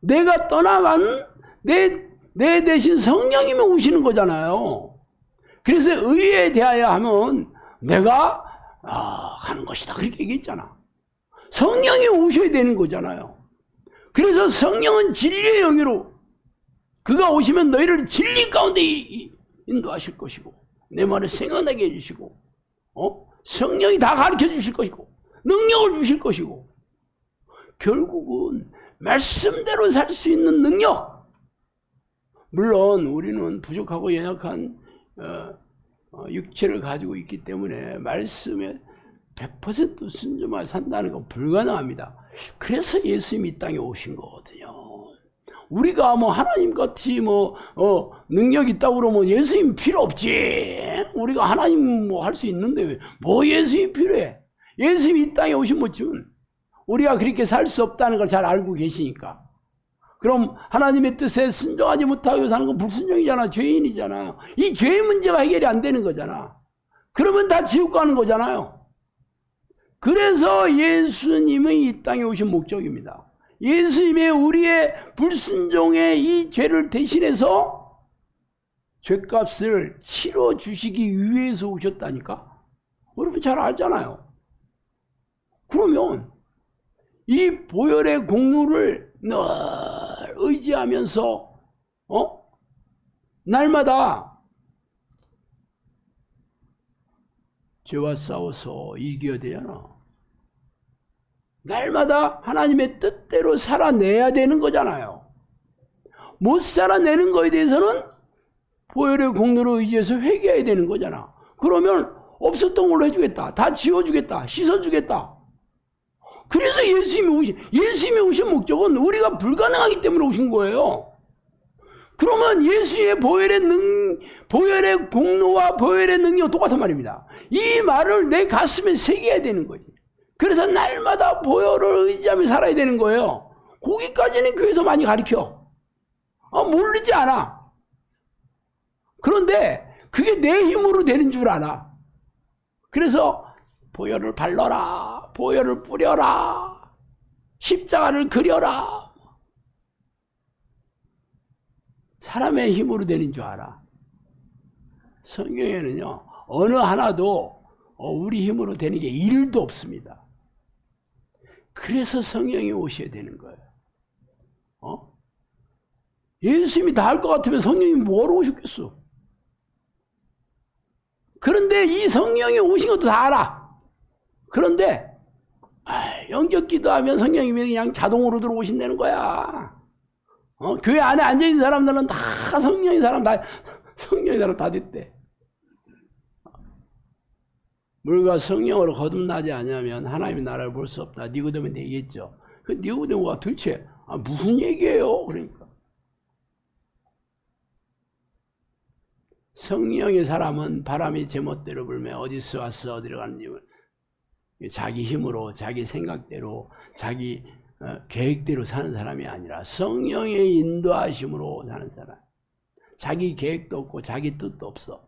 내가 떠나간 내 대신 성령님이 오시는 거잖아요. 그래서 의에 대하여 하면 내가 하는 것이다. 그렇게 얘기했잖아. 성령이 오셔야 되는 거잖아요. 그래서 성령은 진리의 영으로 그가 오시면 너희를 진리 가운데 인도하실 것이고 내 말을 생각나게 해주시고 성령이 다 가르쳐 주실 것이고 능력을 주실 것이고 결국은 말씀대로 살 수 있는 능력. 물론 우리는 부족하고 연약한 육체를 가지고 있기 때문에 말씀에 100% 순종하여 산다는 건 불가능합니다. 그래서 예수님이 이 땅에 오신 거거든요. 우리가 뭐 하나님같이 능력 있다고 그러면 예수님 필요 없지. 우리가 하나님 뭐 할 수 있는데 뭐 예수님 필요해. 예수님이 이 땅에 오신 것쯤은 우리가 그렇게 살 수 없다는 걸 잘 알고 계시니까. 그럼 하나님의 뜻에 순종하지 못하고 사는 건 불순종이잖아. 죄인이잖아. 이 죄의 문제가 해결이 안 되는 거잖아. 그러면 다 지옥 가는 거잖아요. 그래서 예수님의 이 땅에 오신 목적입니다. 예수님의 우리의 불순종의 이 죄를 대신해서 죄값을 치러 주시기 위해서 오셨다니까. 여러분 잘 알잖아요. 그러면 이 보혈의 공로를 늘 의지하면서 날마다 죄와 싸워서 이겨야 되잖아. 날마다 하나님의 뜻대로 살아내야 되는 거잖아요. 못 살아내는 거에 대해서는 보혈의 공로로 의지해서 회개해야 되는 거잖아. 그러면 없었던 걸로 해주겠다. 다 지워주겠다. 씻어주겠다. 그래서 예수님이 오신 목적은 우리가 불가능하기 때문에 오신 거예요. 그러면 예수의 보혈의 공로와 보혈의 능력 똑같은 말입니다. 이 말을 내 가슴에 새겨야 되는 거지. 그래서 날마다 보혈을 의지하며 살아야 되는 거예요. 거기까지는 교회에서 많이 가르쳐. 모르지 않아. 그런데 그게 내 힘으로 되는 줄 알아. 그래서 보혈을 발라라. 보혈을 뿌려라. 십자가를 그려라. 사람의 힘으로 되는 줄 알아. 성경에는요, 어느 하나도 우리 힘으로 되는 게 1도 없습니다. 그래서 성령이 오셔야 되는 거예요. 예수님이 다 할 것 같으면 성령이 뭐하러 오셨겠어? 그런데 이 성령이 오신 것도 다 알아. 그런데 영적 기도하면 성령이 그냥 자동으로 들어오신다는 거야. 교회 안에 앉아있는 사람들은 다 성령의 사람 다 됐대. 물과 성령으로 거듭나지 않으면 하나님의 나라를 볼 수 없다. 니고데모한테 얘기했죠. 그 니고데모가 도대체 무슨 얘기예요? 그러니까 성령의 사람은 바람이 제멋대로 불며 어디서 왔어 어디로 가는지 자기 힘으로 자기 생각대로 자기 계획대로 사는 사람이 아니라 성령의 인도하심으로 사는 사람. 자기 계획도 없고 자기 뜻도 없어.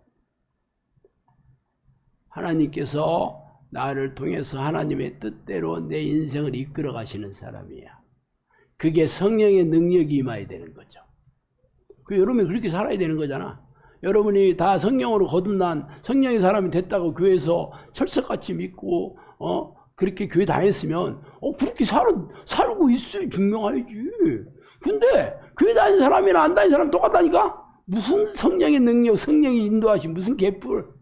하나님께서 나를 통해서 하나님의 뜻대로 내 인생을 이끌어 가시는 사람이야. 그게 성령의 능력이 임해야 되는 거죠. 여러분이 그렇게 살아야 되는 거잖아. 여러분이 다 성령으로 거듭난 성령의 사람이 됐다고 교회에서 철석같이 믿고 그렇게 교회 다녔으면 그렇게 살고 있어야 증명해야지. 근데 교회 다니는 사람이나 안 다니는 사람 똑같다니까? 무슨 성령의 능력, 성령이 인도하신 무슨 개뿔.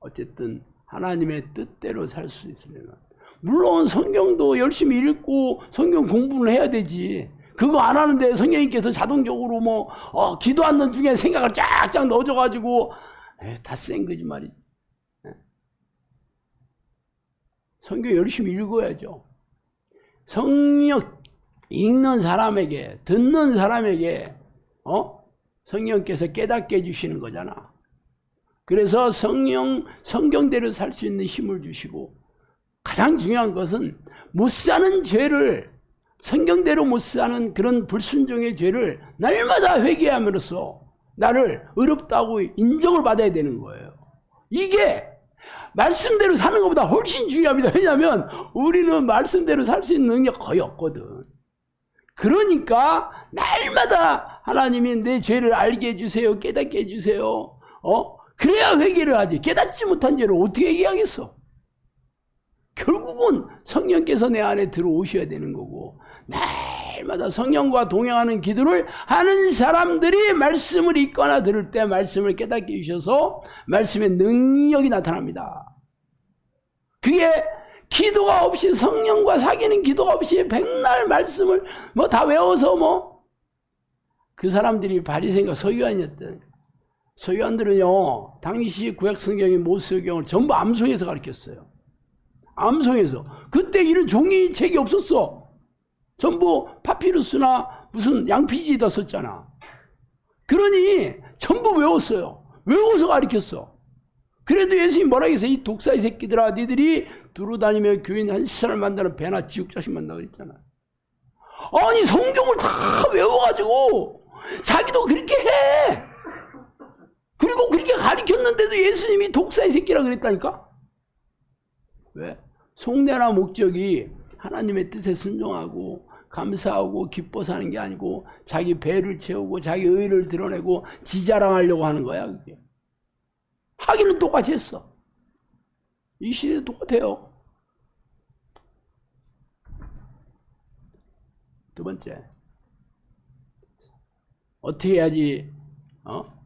어쨌든 하나님의 뜻대로 살 수 있으려면 물론 성경도 열심히 읽고 성경 공부를 해야 되지. 그거 안 하는데 성령님께서 자동적으로 기도하는 중에 생각을 쫙쫙 넣어줘가지고 다 센 거짓말이지. 성경 열심히 읽어야죠. 성령 읽는 사람에게 듣는 사람에게 성령께서 깨닫게 해주시는 거잖아. 그래서 성경대로 살 수 있는 힘을 주시고 가장 중요한 것은 못 사는 죄를 성경대로 못 사는 그런 불순종의 죄를 날마다 회개함으로써 나를 의롭다고 인정을 받아야 되는 거예요. 이게 말씀대로 사는 것보다 훨씬 중요합니다. 왜냐하면 우리는 말씀대로 살 수 있는 능력 거의 없거든. 그러니까 날마다 하나님이 내 죄를 알게 해주세요. 깨닫게 해주세요. 그래야 회개를 하지. 깨닫지 못한 죄를 어떻게 회개하겠어? 결국은 성령께서 내 안에 들어오셔야 되는 거고 날마다 성령과 동행하는 기도를 하는 사람들이 말씀을 읽거나 들을 때 말씀을 깨닫게 해주셔서 말씀의 능력이 나타납니다. 그게 기도가 없이 성령과 사귀는 기도가 없이 백날 말씀을 다 외워서 그 사람들이 바리새인과 서기관이었대. 서기관들은요 당시 구약성경인 모세경을 전부 암송해서 가르쳤어요. 암송해서. 그때 이런 종이책이 없었어. 전부 파피루스나 무슨 양피지에다 썼잖아. 그러니 전부 외웠어요. 외워서 가르쳤어. 그래도 예수님이 뭐라 했어요? 이 독사의 새끼들아, 니들이 두루다니며 교인 한 사람 만나는 배나 지옥자식 만나 그랬잖아. 아니 성경을 다 외워가지고 자기도 그렇게 해. 그리고 그렇게 가르쳤는데도 예수님이 독사의 새끼라 그랬다니까? 왜? 속내나 목적이 하나님의 뜻에 순종하고 감사하고 기뻐 사는 게 아니고 자기 배를 채우고 자기 의를 드러내고 지자랑하려고 하는 거야. 그게. 하기는 똑같이 했어. 이 시대도 똑같아요. 두 번째, 어떻게 해야지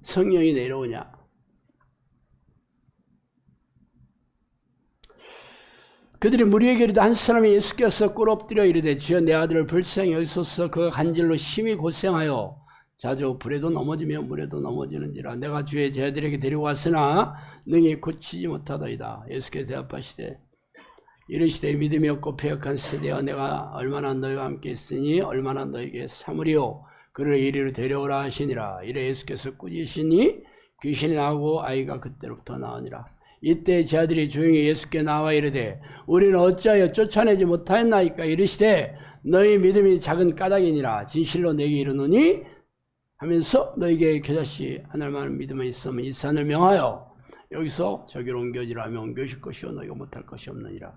성령이 내려오냐? 그들이 무리에게 이르되 한 사람이 예수께서 꿇 엎드려 이르되 주여 내 아들을 불쌍히 여기소서 그가 간질로 심히 고생하여 자주 불에도 넘어지며 물에도 넘어지는지라 내가 주의 제자들에게 데리고 왔으나 능히 고치지 못하더이다. 예수께서 대답하시되 이르시되 믿음이 없고 패역한 세대여 내가 얼마나 너희와 함께 있으니 얼마나 너희에게 사무리요 그를 이리로 데려오라 하시니라. 이래 예수께서 꾸짖으시니 귀신이 나오고 아이가 그때로부터 나으니라. 이때 제자들이 조용히 예수께 나와 이르되 우리는 어찌하여 쫓아내지 못하였나이까. 이르시되 너희 믿음이 작은 까닭이니라. 진실로 내게 이르노니 하면서 너희에게 겨자씨 하늘만한 믿음이 있으면 이 산을 명하여 여기서 저기로 옮겨지라 하면 옮겨질 것이요 너희가 못할 것이 없느니라.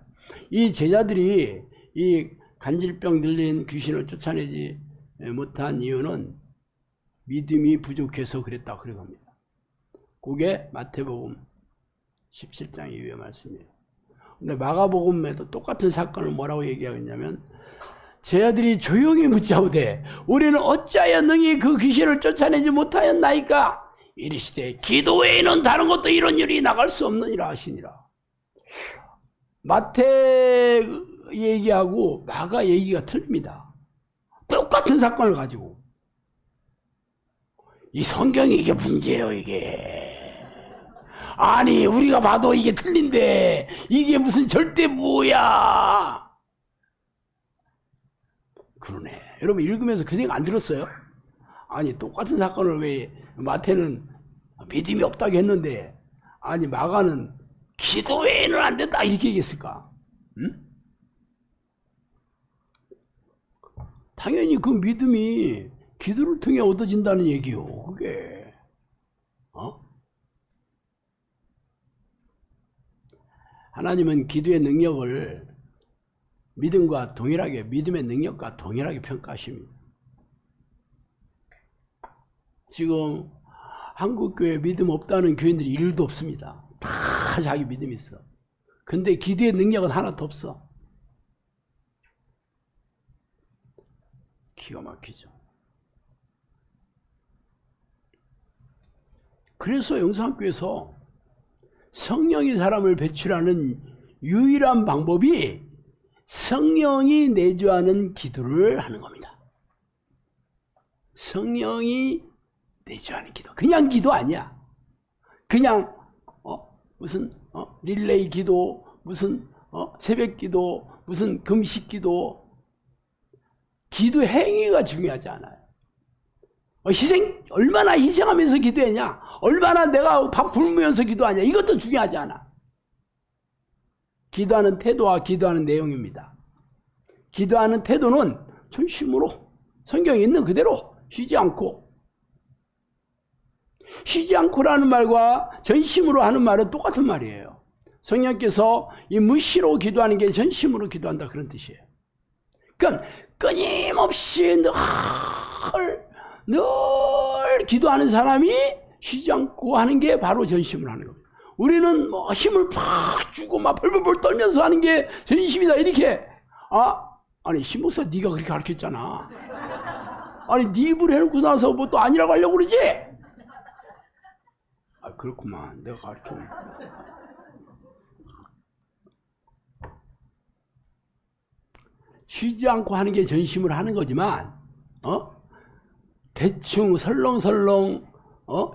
이 제자들이 이 간질병 들린 귀신을 쫓아내지 못한 이유는 믿음이 부족해서 그랬다 그래갑니다. 그게 마태복음 17장 이후의 말씀이에요. 근데 마가복음에도 똑같은 사건을 뭐라고 얘기하겠냐면 제자들이 조용히 묻자오되 우리는 어찌하여 능히 그 귀신을 쫓아내지 못하였나이까. 이르시되 기도 외에는 다른 것도 이런 일이 나갈 수 없느니라 하시니라. 마태 얘기하고 마가 얘기가 틀립니다. 똑같은 사건을 가지고. 이 성경이 이게 문제예요, 이게. 아니, 우리가 봐도 이게 틀린데, 이게 무슨 절대무야. 그러네. 여러분, 읽으면서 그 생각 안 들었어요? 아니, 똑같은 사건을 왜, 마태는 믿음이 없다고 했는데, 아니, 마가는 기도 외에는 안 된다, 이렇게 얘기했을까? 응? 당연히 그 믿음이 기도를 통해 얻어진다는 얘기요, 그게. 하나님은 기도의 능력을 믿음과 동일하게, 믿음의 능력과 동일하게 평가하십니다. 지금 한국교회 믿음 없다는 교인들이 1도 없습니다. 다 자기 믿음이 있어. 근데 기도의 능력은 하나도 없어. 기가 막히죠. 그래서 영상교회에서 성령이 사람을 배출하는 유일한 방법이 성령이 내주하는 기도를 하는 겁니다. 성령이 내주하는 기도. 그냥 기도 아니야. 그냥 무슨 릴레이 기도, 무슨 새벽 기도, 무슨 금식 기도. 기도 행위가 중요하지 않아요. 얼마나 희생하면서 기도했냐? 얼마나 내가 밥 굶으면서 기도하냐? 이것도 중요하지 않아. 기도하는 태도와 기도하는 내용입니다. 기도하는 태도는 전심으로 성경에 있는 그대로 쉬지 않고라는 말과 전심으로 하는 말은 똑같은 말이에요. 성령께서 이 무시로 기도하는 게 전심으로 기도한다 그런 뜻이에요. 그러니까 끊임없이 늘 기도하는 사람이 쉬지 않고 하는 게 바로 전심을 하는 겁니다. 우리는 힘을 팍 주고 막 벌벌벌 떨면서 하는 게 전심이다 이렇게. 아니 신목사 네가 그렇게 가르쳤잖아. 아니 네 입으로 해놓고 나서 뭐 또 아니라고 하려고 그러지? 그렇구만. 내가 가르쳤네. 쉬지 않고 하는 게 전심을 하는 거지만 대충 설렁설렁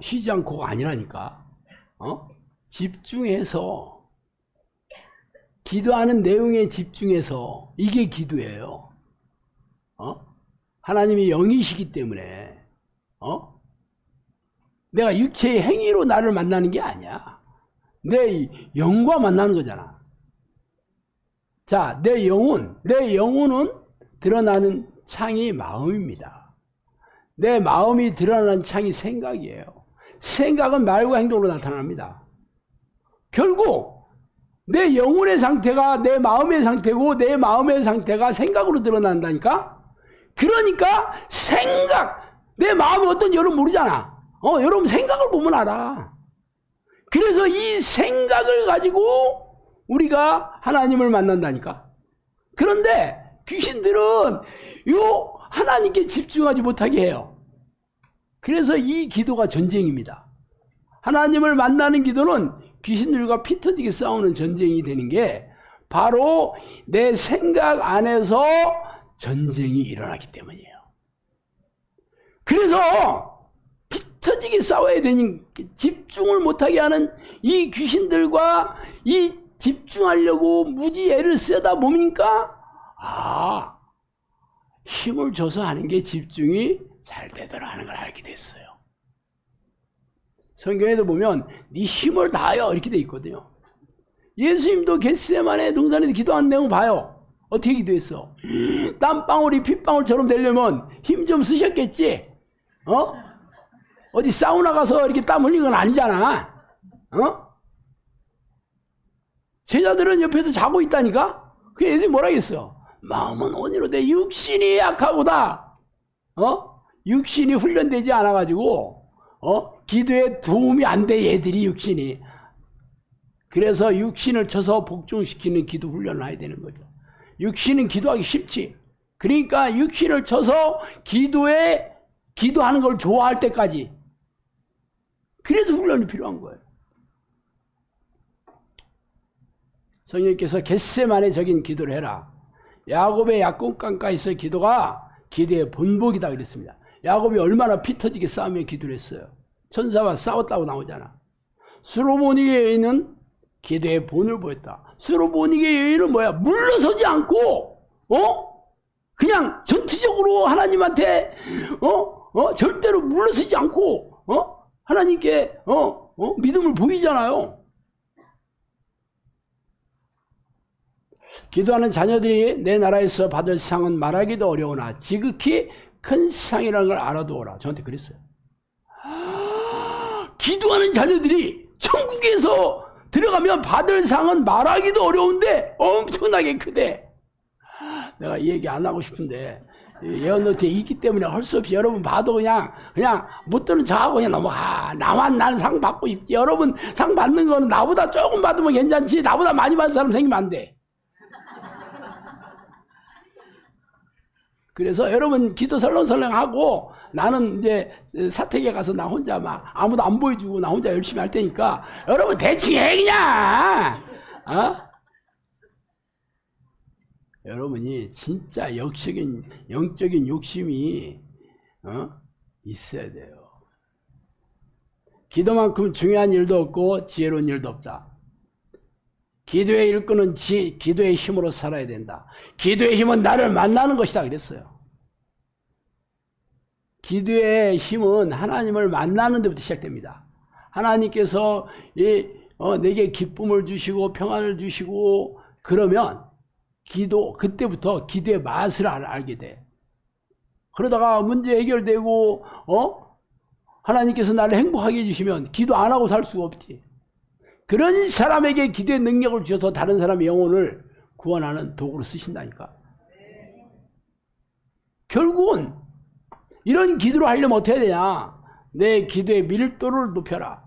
쉬지 않고가 아니라니까. 집중해서 기도하는 내용에 집중해서 이게 기도예요. 하나님이 영이시기 때문에 내가 육체의 행위로 나를 만나는 게 아니야. 내 영과 만나는 거잖아. 자, 내 영혼은 드러나는 창이 마음입니다. 내 마음이 드러나는 창이 생각이에요. 생각은 말과 행동으로 나타납니다. 결국 내 영혼의 상태가 내 마음의 상태고 내 마음의 상태가 생각으로 드러난다니까? 그러니까 내 마음이 어떤지 여러분 모르잖아. 여러분 생각을 보면 알아. 그래서 이 생각을 가지고 우리가 하나님을 만난다니까. 그런데 귀신들은 하나님께 집중하지 못하게 해요. 그래서 이 기도가 전쟁입니다. 하나님을 만나는 기도는 귀신들과 피 터지게 싸우는 전쟁이 되는 게 바로 내 생각 안에서 전쟁이 일어나기 때문이에요. 그래서 피 터지게 싸워야 되니 집중을 못하게 하는 이 귀신들과 이 집중하려고 무지 애를 쓰다 보니까 힘을 줘서 하는 게 집중이 잘 되더라 하는 걸 알게 됐어요. 성경에도 보면 네 힘을 다하여 이렇게 돼 있거든요. 예수님도 겟세마네 동산에서 기도한 내용 봐요. 어떻게 기도했어? 땀방울이 핏방울처럼 되려면 힘 좀 쓰셨겠지? 어디 사우나 가서 이렇게 땀 흘린 건 아니잖아. 제자들은 옆에서 자고 있다니까? 그 예수님 뭐라 했어? 마음은 온유로되 육신이 약하고다. 육신이 훈련되지 않아가지고, 기도에 도움이 안 돼, 얘들이 육신이. 그래서 육신을 쳐서 복종시키는 기도 훈련을 해야 되는 거죠. 육신은 기도하기 쉽지. 그러니까 육신을 쳐서 기도하는 걸 좋아할 때까지. 그래서 훈련이 필요한 거예요. 성령님께서 겟세마네 적인 기도를 해라. 야곱의 약국강가에서 기도가 기도의 본보기다 그랬습니다. 야곱이 얼마나 피 터지게 싸우며 기도를 했어요. 천사와 싸웠다고 나오잖아. 수로보닉의 여인은 기도의 본을 보였다. 수로보닉의 여인은 뭐야? 물러서지 않고 그냥 전투적으로 하나님한테 절대로 물러서지 않고 하나님께 믿음을 보이잖아요. 기도하는 자녀들이 내 나라에서 받을 상은 말하기도 어려우나 지극히 큰 상이라는 걸 알아두어라. 저한테 그랬어요. 기도하는 자녀들이 천국에서 들어가면 받을 상은 말하기도 어려운데 엄청나게 크대. 내가 이 얘기 안 하고 싶은데 예언 노트에 있기 때문에 할 수 없이 여러분 봐도 그냥 못 들은 척하고 그냥 넘어가. 나는 상 받고 싶지. 여러분 상 받는 거는 나보다 조금 받으면 괜찮지. 나보다 많이 받은 사람 생기면 안 돼. 그래서 여러분 기도 설렁설렁 하고 나는 이제 사택에 가서 나 혼자 막 아무도 안 보여주고 나 혼자 열심히 할 테니까 여러분 대충 해 그냥. 여러분이 진짜 영적인 욕심이 있어야 돼요. 기도만큼 중요한 일도 없고 지혜로운 일도 없다. 기도의 일꾼은 기도의 힘으로 살아야 된다. 기도의 힘은 나를 만나는 것이다 그랬어요. 기도의 힘은 하나님을 만나는 데부터 시작됩니다. 하나님께서 내게 기쁨을 주시고 평안을 주시고 그러면 그때부터 기도의 맛을 알게 돼. 그러다가 문제 해결되고 하나님께서 나를 행복하게 해주시면 기도 안 하고 살 수가 없지. 그런 사람에게 기도의 능력을 주셔서 다른 사람의 영혼을 구원하는 도구로 쓰신다니까. 결국은 이런 기도를 하려면 어떻게 해야 되냐. 내 기도의 밀도를 높여라.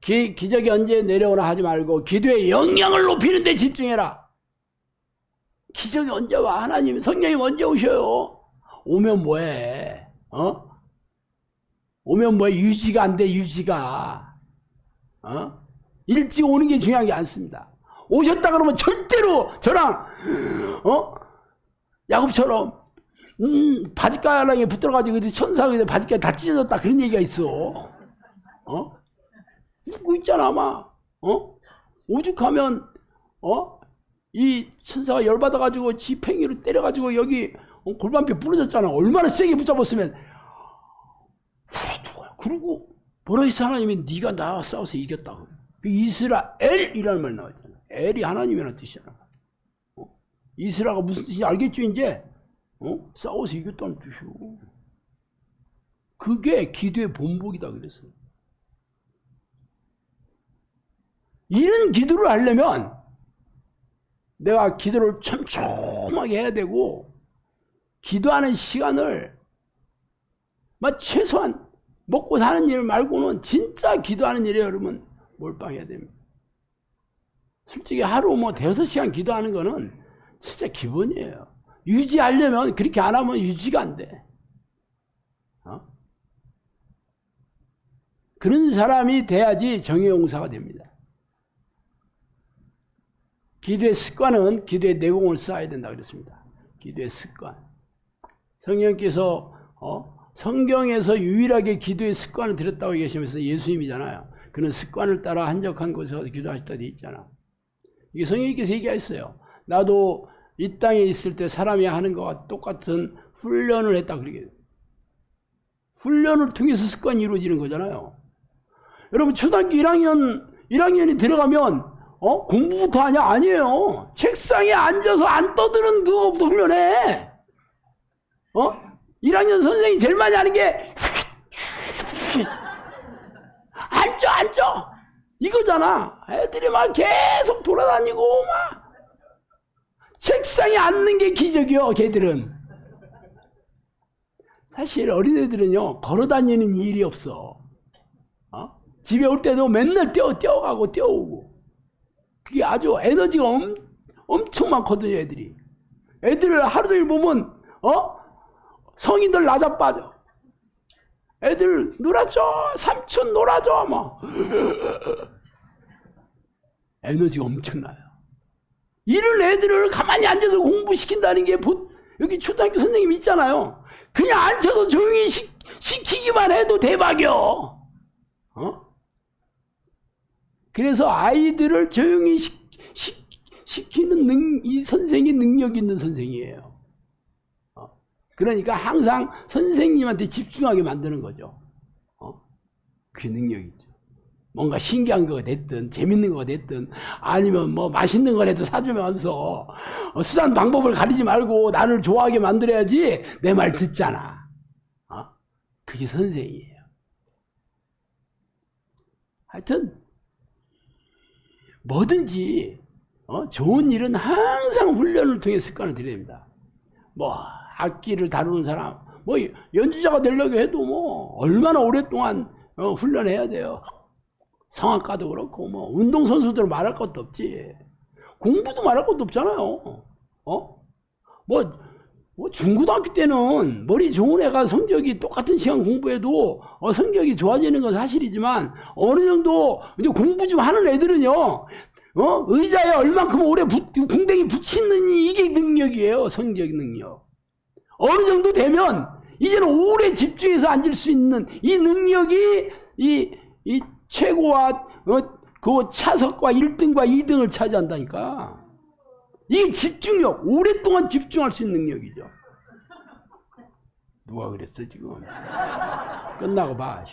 기적이 언제 내려오나 하지 말고 기도의 영향을 높이는 데 집중해라. 기적이 언제 와? 하나님 성령이 언제 오셔요? 오면 뭐해? 오면 뭐해? 유지가 안 돼. 유지가. 일찍 오는 게 중요한 게 않습니다. 오셨다 그러면 절대로 저랑 야곱처럼 바짓가랑에 붙들어가지고 천사가 바짓가에 다 찢어졌다 그런 얘기가 있어. 웃고 있잖아 아마. 오죽하면 이 천사가 열받아가지고 지팽이로 때려가지고 여기 골반뼈 부러졌잖아. 얼마나 세게 붙잡았으면. 그리고 뭐라 했어 하나님이 네가 나와 싸워서 이겼다고. 그 이스라엘이라는 말 나왔잖아. 엘이 하나님이라는 뜻이잖아. 이스라가 무슨 뜻인지 알겠죠 이제? 싸워서 이겼다는 뜻이고. 그게 기도의 본보기다 그랬어요. 이런 기도를 하려면 내가 기도를 촘촘하게 해야 되고 기도하는 시간을 최소한 먹고 사는 일 말고는 진짜 기도하는 일에 여러분 몰빵해야 됩니다. 솔직히 하루 대여섯 시간 기도하는 거는 진짜 기본이에요. 유지하려면 그렇게 안 하면 유지가 안 돼. 그런 사람이 돼야지 정의용사가 됩니다. 기도의 습관은 기도의 내공을 쌓아야 된다 그랬습니다. 기도의 습관. 성령께서 성경에서 유일하게 기도의 습관을 들였다고 얘기하시면서 예수님이잖아요. 그런 습관을 따라 한적한 곳에서 기도하셨다 돼 있잖아. 이게 성령께서 얘기하셨어요. 나도 이 땅에 있을 때 사람이 하는 것과 똑같은 훈련을 했다 그러게. 훈련을 통해서 습관이 이루어지는 거잖아요. 여러분 초등학교 1학년이 들어가면 공부부터 하냐? 아니에요. 책상에 앉아서 안 떠드는 그거부터 훈련해. 1학년 선생님이 제일 많이 하는 게 앉아 이거잖아. 애들이 막 계속 돌아다니고 막 책상에 앉는 게 기적이요. 걔들은 사실 어린애들은요 걸어다니는 일이 없어. 집에 올 때도 맨날 뛰어가고 뛰어오고 그게 아주 에너지가 엄청 많거든요. 애들을 하루 종일 보면 성인들 나자빠져. 애들 놀아줘, 삼촌 놀아줘, 막 에너지가 엄청나요. 이런 애들을 가만히 앉아서 공부시킨다는 게 여기 초등학교 선생님 있잖아요. 그냥 앉혀서 조용히 시키기만 해도 대박이요. 그래서 아이들을 조용히 시키는 이 선생이 능력 있는 선생이에요. 그러니까 항상 선생님한테 집중하게 만드는 거죠. 그게 능력이죠. 뭔가 신기한 거가 됐든 재밌는 거가 됐든 아니면 뭐 맛있는 거라도 사주면서 수단 방법을 가리지 말고 나를 좋아하게 만들어야지 내 말 듣잖아. 그게 선생이에요. 하여튼 뭐든지 좋은 일은 항상 훈련을 통해 습관을 들여야 됩니다. 뭐 악기를 다루는 사람, 뭐 연주자가 되려고 해도 뭐 얼마나 오랫동안 훈련해야 돼요. 성악가도 그렇고 뭐 운동선수들 말할 것도 없지. 공부도 말할 것도 없잖아요. 뭐 중고등학교 때는 머리 좋은 애가 성적이 똑같은 시간 공부해도 성적이 좋아지는 건 사실이지만 어느 정도 이제 공부 좀 하는 애들은요 의자에 얼만큼 오래 궁뎅이 붙이느니 이게 능력이에요. 성적 능력. 어느 정도 되면 이제는 오래 집중해서 앉을 수 있는 이 능력이 이 최고와 그 차석과 1등과 2등을 차지한다니까. 이게 집중력, 오랫동안 집중할 수 있는 능력이죠. 누가 그랬어 지금? 끝나고 봐.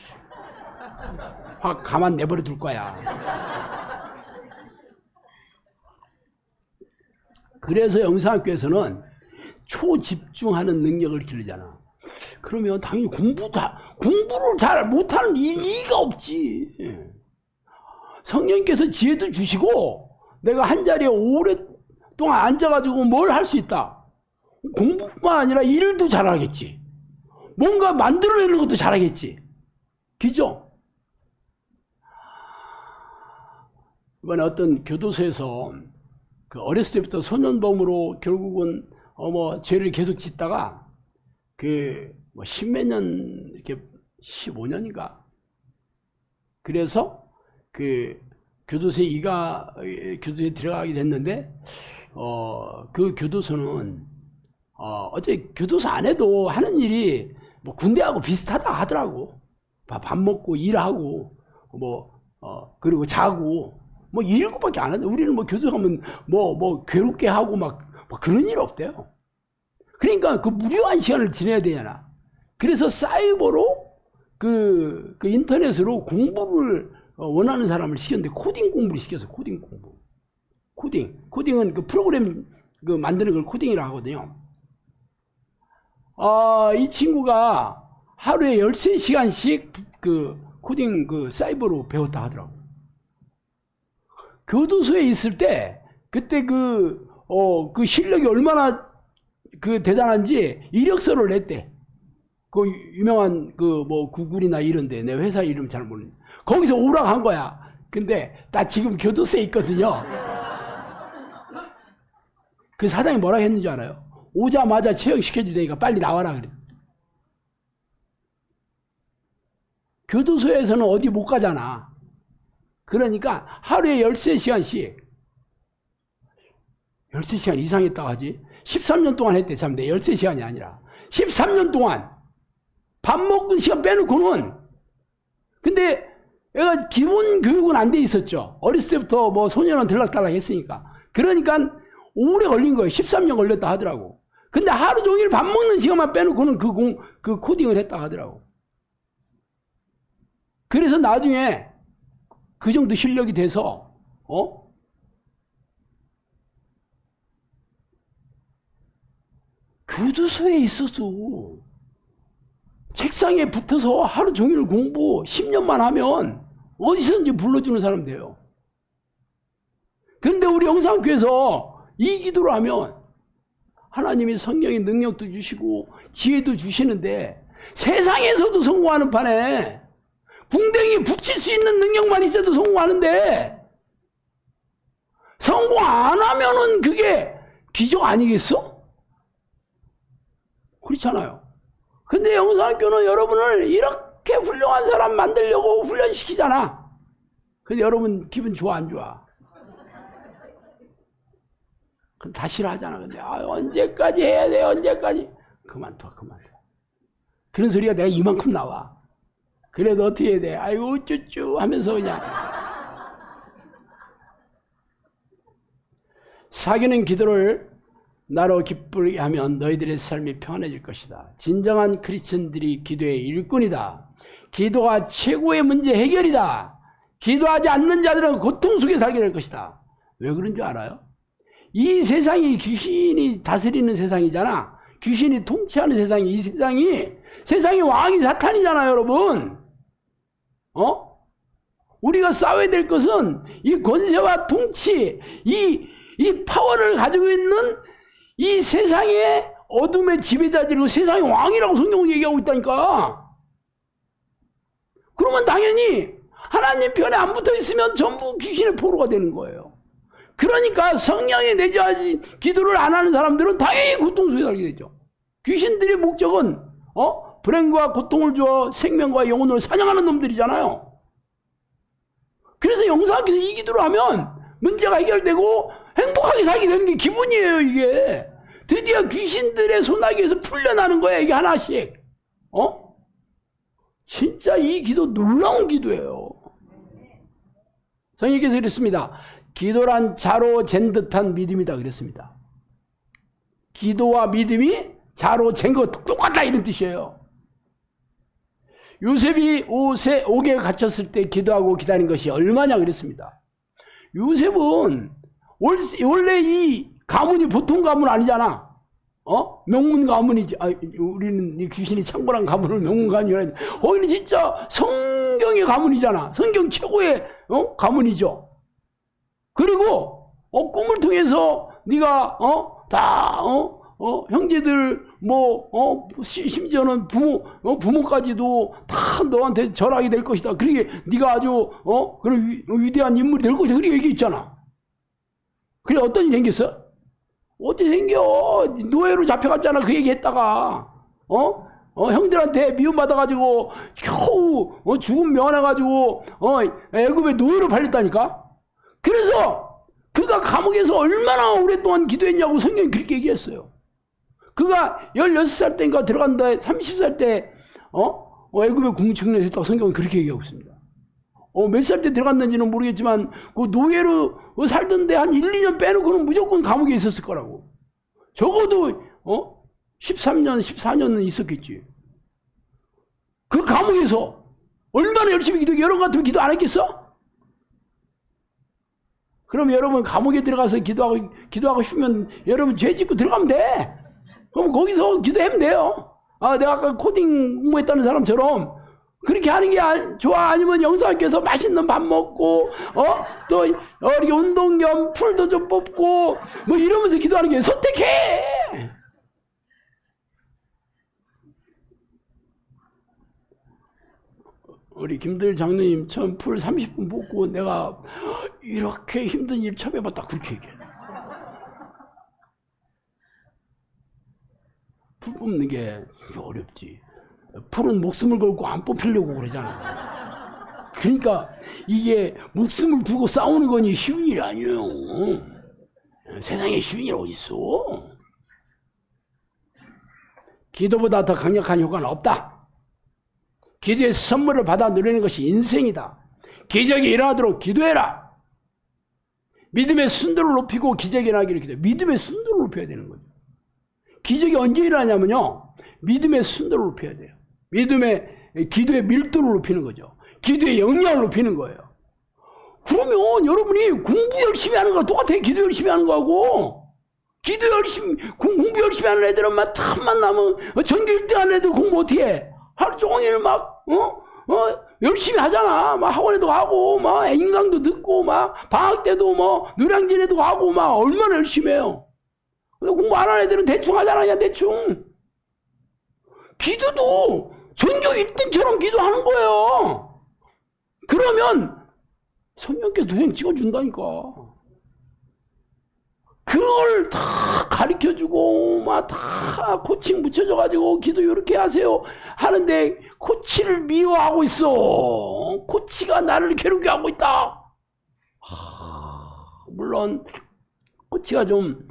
확 가만 내버려 둘 거야. 그래서 영상학교에서는 초집중하는 능력을 기르잖아. 그러면 당연히 공부를 잘 못하는 이유가 없지. 성령께서 지혜도 주시고 내가 한 자리에 오랫동안 앉아가지고 뭘 할 수 있다. 공부뿐만 아니라 일도 잘하겠지. 뭔가 만들어내는 것도 잘하겠지. 그죠? 이번에 어떤 교도소에서 그 어렸을 때부터 소년범으로 결국은 뭐 죄를 계속 짓다가 뭐 십몇 년 이렇게 15년인가 그래서 그 교도소에 들어가게 됐는데 그 교도소는 어째 교도소 안에도 하는 일이 뭐 군대하고 비슷하다 하더라고. 밥 먹고 일하고 그리고 자고 뭐 이런 것밖에 안 하는데 우리는 뭐 교도소 가면 뭐 괴롭게 하고 막 그런 일 없대요. 그러니까 그 무료한 시간을 지내야 되잖아. 그래서 사이버로 그 인터넷으로 공부를 원하는 사람을 시켰는데 코딩 공부를 시켰어. 코딩 공부. 코딩은 그 프로그램 만드는 걸 코딩이라고 하거든요. 이 친구가 하루에 13시간씩 그 코딩 사이버로 배웠다 하더라고. 교도소에 있을 때 그때 그 실력이 얼마나 대단한지 이력서를 냈대. 그 유명한 뭐 구글이나 이런데 내 회사 이름 잘 모르는데 거기서 오라고 한 거야. 근데 나 지금 교도소에 있거든요. 그 사장이 뭐라 했는 줄 알아요? 오자마자 채용시켜주니까 빨리 나와라 그래. 교도소에서는 어디 못 가잖아. 그러니까 하루에 13시간씩 13시간 이상 했다고 하지? 13년 동안 했대. 참, 내 13시간이 아니라. 13년 동안 밥 먹는 시간 빼놓고는. 근데 애가 기본 교육은 안 돼 있었죠. 어렸을 때부터 뭐 소년원 들락달락 했으니까. 그러니까 오래 걸린 거예요. 13년 걸렸다 하더라고. 근데 하루 종일 밥 먹는 시간만 빼놓고는 그 코딩을 했다 하더라고. 그래서 나중에 그 정도 실력이 돼서, 교도소에 있었어. 책상에 붙어서 하루 종일 공부 10년만 하면 어디서든지 불러주는 사람 돼요. 그런데 우리 영상교회에서 이 기도를 하면 하나님이 성령의 능력도 주시고 지혜도 주시는데 세상에서도 성공하는 판에 궁뎅이에 붙일 수 있는 능력만 있어도 성공하는데 성공 안 하면은 그게 기적 아니겠어? 그렇잖아요. 근데 영상학교는 여러분을 이렇게 훌륭한 사람 만들려고 훈련시키잖아. 근데 여러분 기분 좋아 안 좋아? 그럼 다 싫어하잖아. 근데 언제까지 해야 돼? 언제까지? 그만둬. 그런 소리가 내가 이만큼 나와. 그래도 어떻게 해야 돼? 아이고 우쭈쭈 하면서 그냥. 사귀는 기도를 나로 기쁘게 하면 너희들의 삶이 평안해질 것이다. 진정한 크리스천들이 기도의 일꾼이다. 기도가 최고의 문제 해결이다. 기도하지 않는 자들은 고통 속에 살게 될 것이다. 왜 그런 줄 알아요? 이 세상이 귀신이 다스리는 세상이잖아. 귀신이 통치하는 세상이, 이 세상이 왕이 사탄이잖아요, 여러분. 우리가 싸워야 될 것은 이 권세와 통치, 이 파워를 가지고 있는 이 세상의 어둠의 지배자들이고 세상의 왕이라고 성경은 얘기하고 있다니까. 그러면 당연히 하나님 편에 안 붙어 있으면 전부 귀신의 포로가 되는 거예요. 그러니까 성령이 내주하지 기도를 안 하는 사람들은 당연히 고통 속에 살게 되죠. 귀신들의 목적은 불행과 고통을 주어 생명과 영혼을 사냥하는 놈들이잖아요. 그래서 영상학교에서 이 기도를 하면 문제가 해결되고 행복하게 살게 되는 게 기분이에요, 이게. 드디어 귀신들의 소나기에서 풀려나는 거야, 이게 하나씩. 진짜 이 기도 놀라운 기도예요. 성령께서 그랬습니다. 기도란 자로 잰 듯한 믿음이다 그랬습니다. 기도와 믿음이 자로 잰 것 똑같다 이런 뜻이에요. 요셉이 옥에 갇혔을 때 기도하고 기다린 것이 얼마냐 그랬습니다. 요셉은 원래 이 가문이 보통 가문 아니잖아. 명문 가문이지. 우리는 이 귀신이 창궐한 가문을 명문 가문이라 했는데 거기는 진짜 성경의 가문이잖아. 성경 최고의 가문이죠. 그리고 꿈을 통해서 네가 형제들 심지어는 부모까지도 다 너한테 절하게 될 것이다. 그러게 네가 아주 그런 위대한 인물이 될 것이다. 그렇게 얘기했잖아. 그래 어떤 일이 생겼어? 어떻게 생겨? 노예로 잡혀갔잖아. 그 얘기했다가 형들한테 미움받아가지고 겨우 죽음 면해가지고 애굽에 노예로 팔렸다니까. 그래서 그가 감옥에서 얼마나 오랫동안 기도했냐고 성경이 그렇게 얘기했어요. 그가 16살 때인가 들어간다 30살 때 애굽에 궁중에 했다고 성경은 그렇게 얘기하고 있습니다. 몇 살 때 들어갔는지는 모르겠지만 그 노예로 살던데 한 1, 2년 빼놓고는 무조건 감옥에 있었을 거라고. 적어도 13년, 14년은 있었겠지. 그 감옥에서 얼마나 열심히 기도해. 여러분 같으면 기도 안 했겠어? 그럼 여러분 감옥에 들어가서 기도하고 싶으면 여러분 죄 짓고 들어가면 돼. 그럼 거기서 기도하면 돼요. 내가 아까 코딩 공부했다는 사람처럼 그렇게 하는 게 좋아? 아니면 영상학교에서 맛있는 밥 먹고 또 이렇게 운동 겸 풀도 좀 뽑고 뭐 이러면서 기도하는 게 선택해. 우리 김도일 장로님 처음 풀 30분 뽑고 내가 이렇게 힘든 일 처음 해봤다 그렇게 얘기해. 풀 뽑는 게 어렵지. 풀은 목숨을 걸고 안 뽑히려고 그러잖아. 그러니까 이게 목숨을 두고 싸우는 거니 쉬운 일이 아니에요. 세상에 쉬운 일 어디 있어? 기도보다 더 강력한 효과는 없다. 기도의 선물을 받아 누리는 것이 인생이다. 기적이 일어나도록 기도해라. 믿음의 순도를 높이고 기적이 일어나기를 기도해. 믿음의 순도를 높여야 되는 거죠. 기적이 언제 일어나냐면요, 믿음의 순도를 높여야 돼요. 기도의 밀도를 높이는 거죠. 기도의 영향을 높이는 거예요. 그러면 여러분이 공부 열심히 하는 거랑 똑같아요. 기도 열심히 하는 거하고. 공부 열심히 하는 애들은 막 탐만 나면, 전교 1등 하는 애들 공부 어떻게 해? 하루 종일 막, 열심히 하잖아. 막 학원에도 가고, 막 인강도 듣고, 막 방학 때도 뭐 노량진에도 가고, 막 얼마나 열심히 해요. 근데 공부 안 하는 애들은 대충 하잖아. 그냥 대충. 기도도 전교 1등처럼 기도하는 거예요. 그러면 성령께서 도장 찍어준다니까. 그걸 다 가르쳐주고 막 다 코칭 붙여줘가지고 기도 이렇게 하세요 하는데 코치를 미워하고 있어. 코치가 나를 괴롭게 하고 있다. 물론 코치가 좀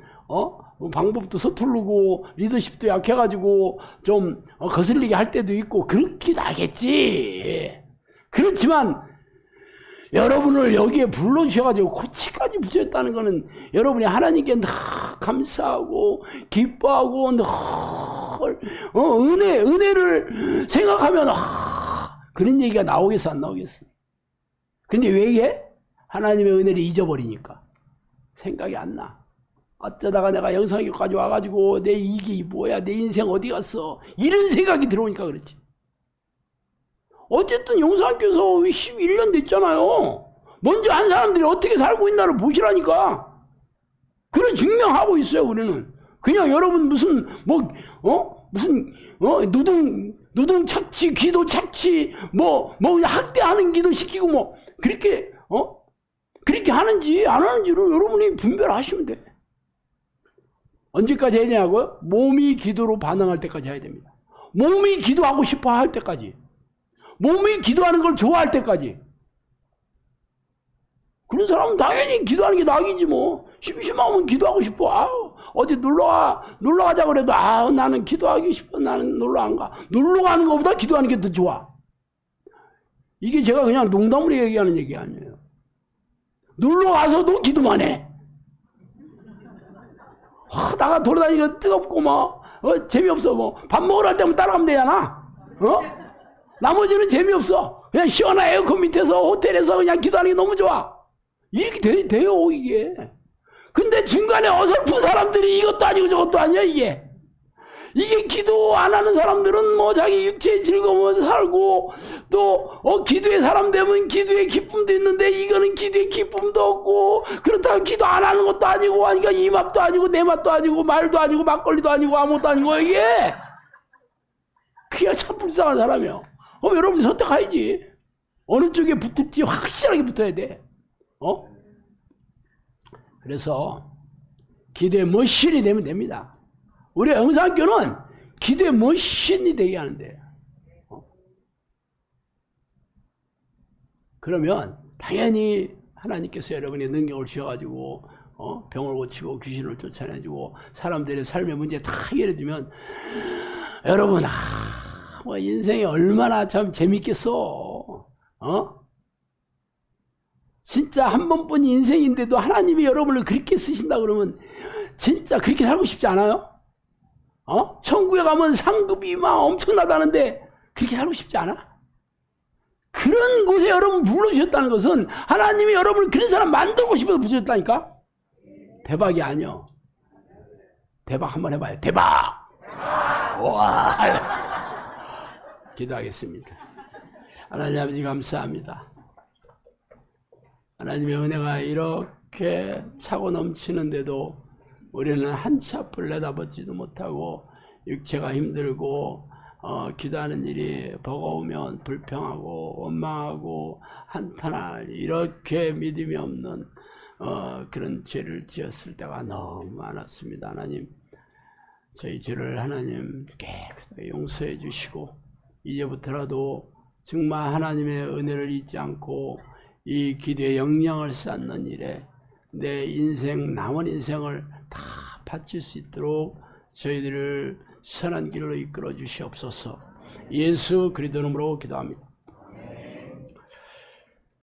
방법도 서투르고 리더십도 약해가지고 좀 거슬리게 할 때도 있고 그렇긴 하겠지. 그렇지만 여러분을 여기에 불러주셔가지고 코치까지 붙였다는 거는 여러분이 하나님께 늘 감사하고 기뻐하고 늘 은혜를 생각하면 그런 얘기가 나오겠어 안 나오겠어? 근데 왜 해? 하나님의 은혜를 잊어버리니까 생각이 안 나. 어쩌다가 내가 영상교까지 와가지고 내 이게 뭐야, 내 인생 어디 갔어, 이런 생각이 들어오니까 그렇지. 어쨌든 영상교에서 11년 됐잖아요. 먼저 한 사람들이 어떻게 살고 있나를 보시라니까. 그래 증명하고 있어요. 우리는 그냥 여러분 무슨 노동 착취, 기도 착취, 뭐 학대하는 기도 시키고 뭐 그렇게 하는지 안 하는지를 여러분이 분별하시면 돼. 언제까지 해냐고요? 몸이 기도로 반응할 때까지 해야 됩니다. 몸이 기도하고 싶어 할 때까지. 몸이 기도하는 걸 좋아할 때까지. 그런 사람은 당연히 기도하는 게 낙이지 뭐. 심심하면 기도하고 싶어. 어디 놀러 가자 그래도 나는 기도하기 싶어. 나는 놀러 안 가. 놀러 가는 것보다 기도하는 게 더 좋아. 이게 제가 그냥 농담으로 얘기하는 얘기 아니에요. 놀러 가서도 기도만 해. 나가 돌아다니니까 뜨겁고 재미없어. 밥 먹으러 갈 때면 따라가면 되잖아. 나머지는 재미없어. 그냥 시원한 에어컨 밑에서 호텔에서 그냥 기도하는 게 너무 좋아. 이렇게 돼요 이게. 근데 중간에 어설픈 사람들이 이것도 아니고 저것도 아니야 이게. 기도 안 하는 사람들은 자기 육체의 즐거움을 살고 또 기도의 사람 되면 기도의 기쁨도 있는데 이거는 기도의 기쁨도 없고 그렇다고 기도 안 하는 것도 아니고 하니까 이 맛도 아니고 내 맛도 아니고 말도 아니고 막걸리도 아니고 아무것도 아니고 이게. 그게 참 불쌍한 사람이야. 여러분이 선택해야지. 어느 쪽에 붙을지 확실하게 붙어야 돼. 그래서 기도의 머신이 되면 됩니다. 우리 영상교는 기도의 머신이 되게 하는데, 그러면 당연히 하나님께서 여러분의 능력을 주셔가지고 병을 고치고 귀신을 쫓아내주고 사람들의 삶의 문제 다 해결해주면 여러분 인생이 얼마나 참 재밌겠어. 진짜 한 번뿐인 인생인데도 하나님이 여러분을 그렇게 쓰신다 그러면 진짜 그렇게 살고 싶지 않아요? 천국에 가면 상급이 막 엄청나다는데 그렇게 살고 싶지 않아? 그런 곳에 여러분 불러주셨다는 것은 하나님이 여러분을 그런 사람 만들고 싶어서 부르셨다니까? 대박이 아니요. 대박 한번 해봐요. 대박! 와! 기도하겠습니다. 하나님 아버지 감사합니다. 하나님의 은혜가 이렇게 차고 넘치는데도 우리는 한치 앞을 내다보지도 못하고 육체가 힘들고 기도하는 일이 버거우면 불평하고 원망하고 한탄할 이렇게 믿음이 없는 그런 죄를 지었을 때가 너무 많았습니다. 하나님 저희 죄를 하나님 깨끗하게 용서해 주시고 이제부터라도 정말 하나님의 은혜를 잊지 않고 이 기도의 영향을 쌓는 일에 내 인생 남은 인생을 다 바칠 수 있도록 저희들을 선한 길로 이끌어 주시옵소서. 예수 그리스도 이름으로 기도합니다.